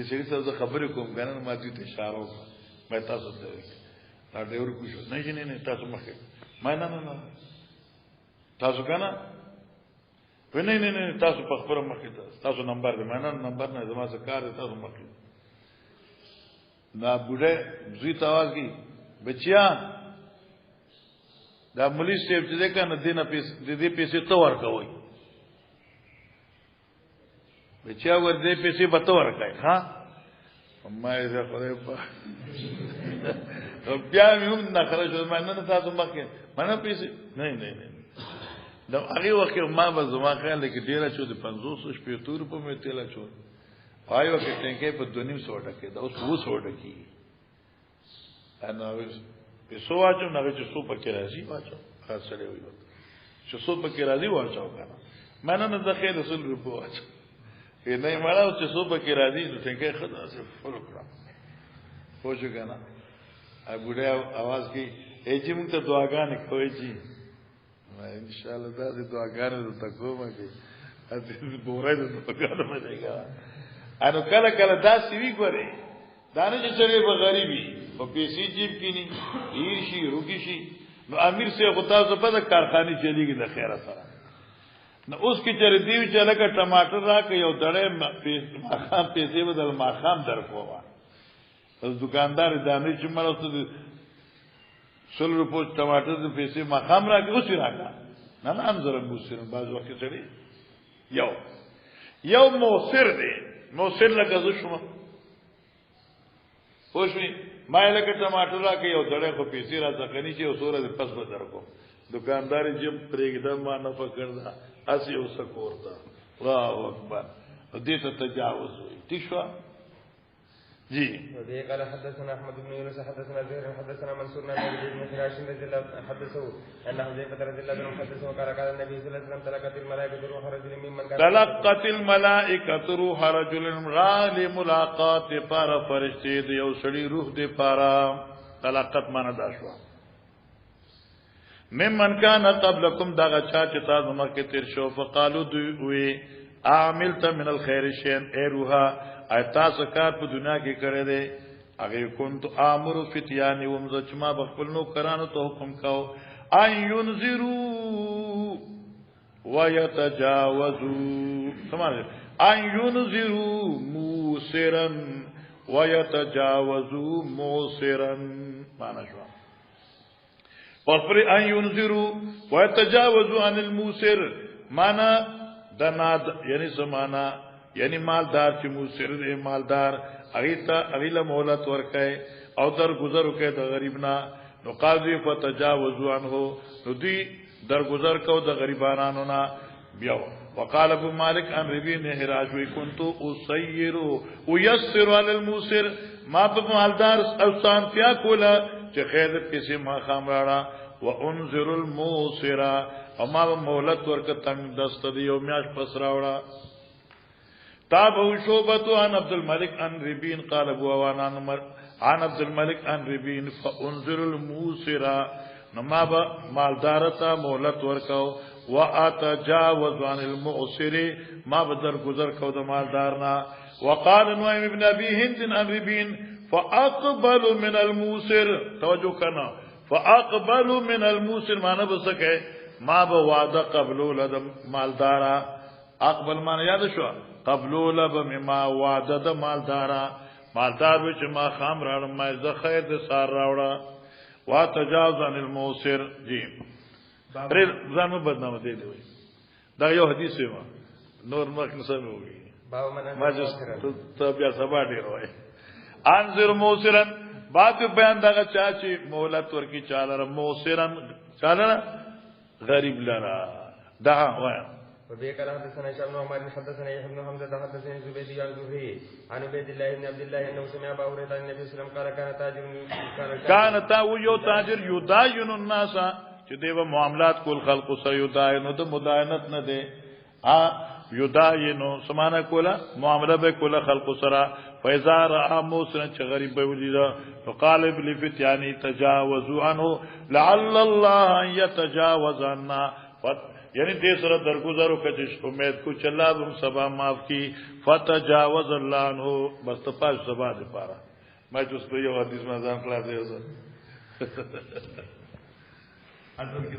سړي سره خبرې کوم کنه ما دې ته اشاره وکړه مې تاسو ته دا ډېر کوشش نه تاسو مخه ما نه تاسو کنه ونه نه تاسو په خبره مخه تاسو نمبر دې ما نمبر نه زما څه کار تاسو مخه دا بوډه زوی تاواز کی بچیا دا مولوی صاحب چې کنه دینه دې پیسې تو ورکوي بچیا ور دې پیسې به تو ورکای ها ما یې زه خدای په بیا هم نه خرج ما نه تاسو مخکې ما پیسې نه دا هغه وخت ما به زما خیال کې ډیره شو د 500 شپې تور په مې تل شو پایو کې ټینګې په 200 ټکه دا اوس 200 ټکی انا پیسو واچو نه چې سو پکې راځي واچو خاصه وي چې سو پکې راځي واچو کنه ما نه د خیر رسول ربو واچو نه مړاو چې سو پکې راځي نو ټینګې خدا سره فلو کړم پوښښ کنه ا ګډه आवाज کې ایجی موږ ته دعاګانې کوي چې ان شاء الله دا دعاګانې ته کومه کې اته بورې د دعاګانې مېګا انو کله کله دا سوي ګوري دا نه چې سره به غریبي او پیسې جیب کې نه هیڅ روکی شي نو امیر سے غتا ز په کارخانه چلیږي د خیره سره نو اوس کې چر دیو چې لکه ټماټر راکې یو دړې پیسې بدل ماخام درکوه اوس دکاندار دانه چې مرسته 100 روپو ټماټر د پیسې ماخام راکې اوس راکا نه انظر موسر بعض وخت چړي یو موسر دی موسر لکه زو شوم پوښوي ما لکه ټماټر راکې یو دړې خو پیسې را ځکني چې اوسوره د پس به درکو دکاندار چې پرېګدم ما نه پکړدا اسی اوس کوړتا الله اکبر دې ته تجاوز وي تشوا جی وبه قال حدثنا احمد بن يونس حدثنا زهير حدثنا منصور بن ابي فراش رضي الله حدثه ان حذيفه رضي الله عنه حدثه قال قال النبي صلى الله عليه وسلم تلقت الملائكه روح رجل ممن كان تلقت الملائكه روح رجل غال ملاقات پر فرشتي یو سړي روح دې پارا تلقت معنا دا شو ممن كان قبلكم دغه چا چې تاسو مکه تیر شو فقالوا دوی عاملت من الخير شيئا اي روحا ایتا سکار په دنیا کې کړی دی هغه كنت امر فتيان ومزچما بخپل نو کرانو ته حکم کاو ان ينذروا ويتجاوزوا سماره ان ينذروا موسرا ويتجاوزوا موسرا معنا شو پس ان ينذروا ويتجاوزوا عن الموسر معنا دناد یعنی زمانہ یعنی مالدار چې موسر دی مالدار اغیلا مهلت ورکای او در گذر وکای د غریبنا نو قاضی فتجاوزوا عنه نو دی در گذر کو د غریبانانو نا بیا وقال ابو مالک ان ربی نے هراج وی كنت اسير ويسر على الموسر ما په مالدار اوسان کیا کولا چې خیر پیسې ما خام راړه وانذر الموسر اما مهلت ورک تنگ دست دی او میاش پس راوړه تابو شعبت عن عبد الملك عن ربين قال ابو عوان عن عبد الملك عن ربين فانذر الموسر نما مالدارتا مهلت ورکاو واتجاوز عن المؤسر ما بدر گذر کو د مالدارنا وقال نعيم ابن ابي هند عن ربين فاقبل من الموسر توجه کنا فاقبل من الموسر معنی بسکه ما به وعده قبلو لد مالدارا اقبل معنی یاد شو قبلو لب مما وعده د مالدارا مالدار وچ ما خام راړم ما ز خیر د سار راوړه وا تجاوز عن الموسر جی پر ځانو بدنامه دی وي دا یو حدیث و نور مخ نه سمو وي ما ته بیا سبا دی وای انذر موسرن بعد بیان دغه چا چې مهلت ورکی چاله موسرن چاله غریب لرا دا وای وبه قال حدثنا هشام بن عمر حدثنا يحيى بن حمزه حدثني زبيد عن زهري عن عبيد الله بن عبد الله انه سمع ابا هريره عن النبي صلى الله عليه وسلم قال كان تاو تاجر يداين الناس چې دیو معاملات کول خلق سره یداینو د مداینت نه دی یداینو سمانه کولا معامله به کولا خلق سره فاذا را موسن چې غریب به ولیدا فقال لفتياني تجاوزوا عنه لعل الله يتجاوز عنا یعنی دې سره درگذر وکړي امید کو چلا به سبا معاف کی فتجاوز الله عنه بس تپاش سبا دې پاره ما چې اوس په یو حدیث باندې ځان خلاص دی حضرت کی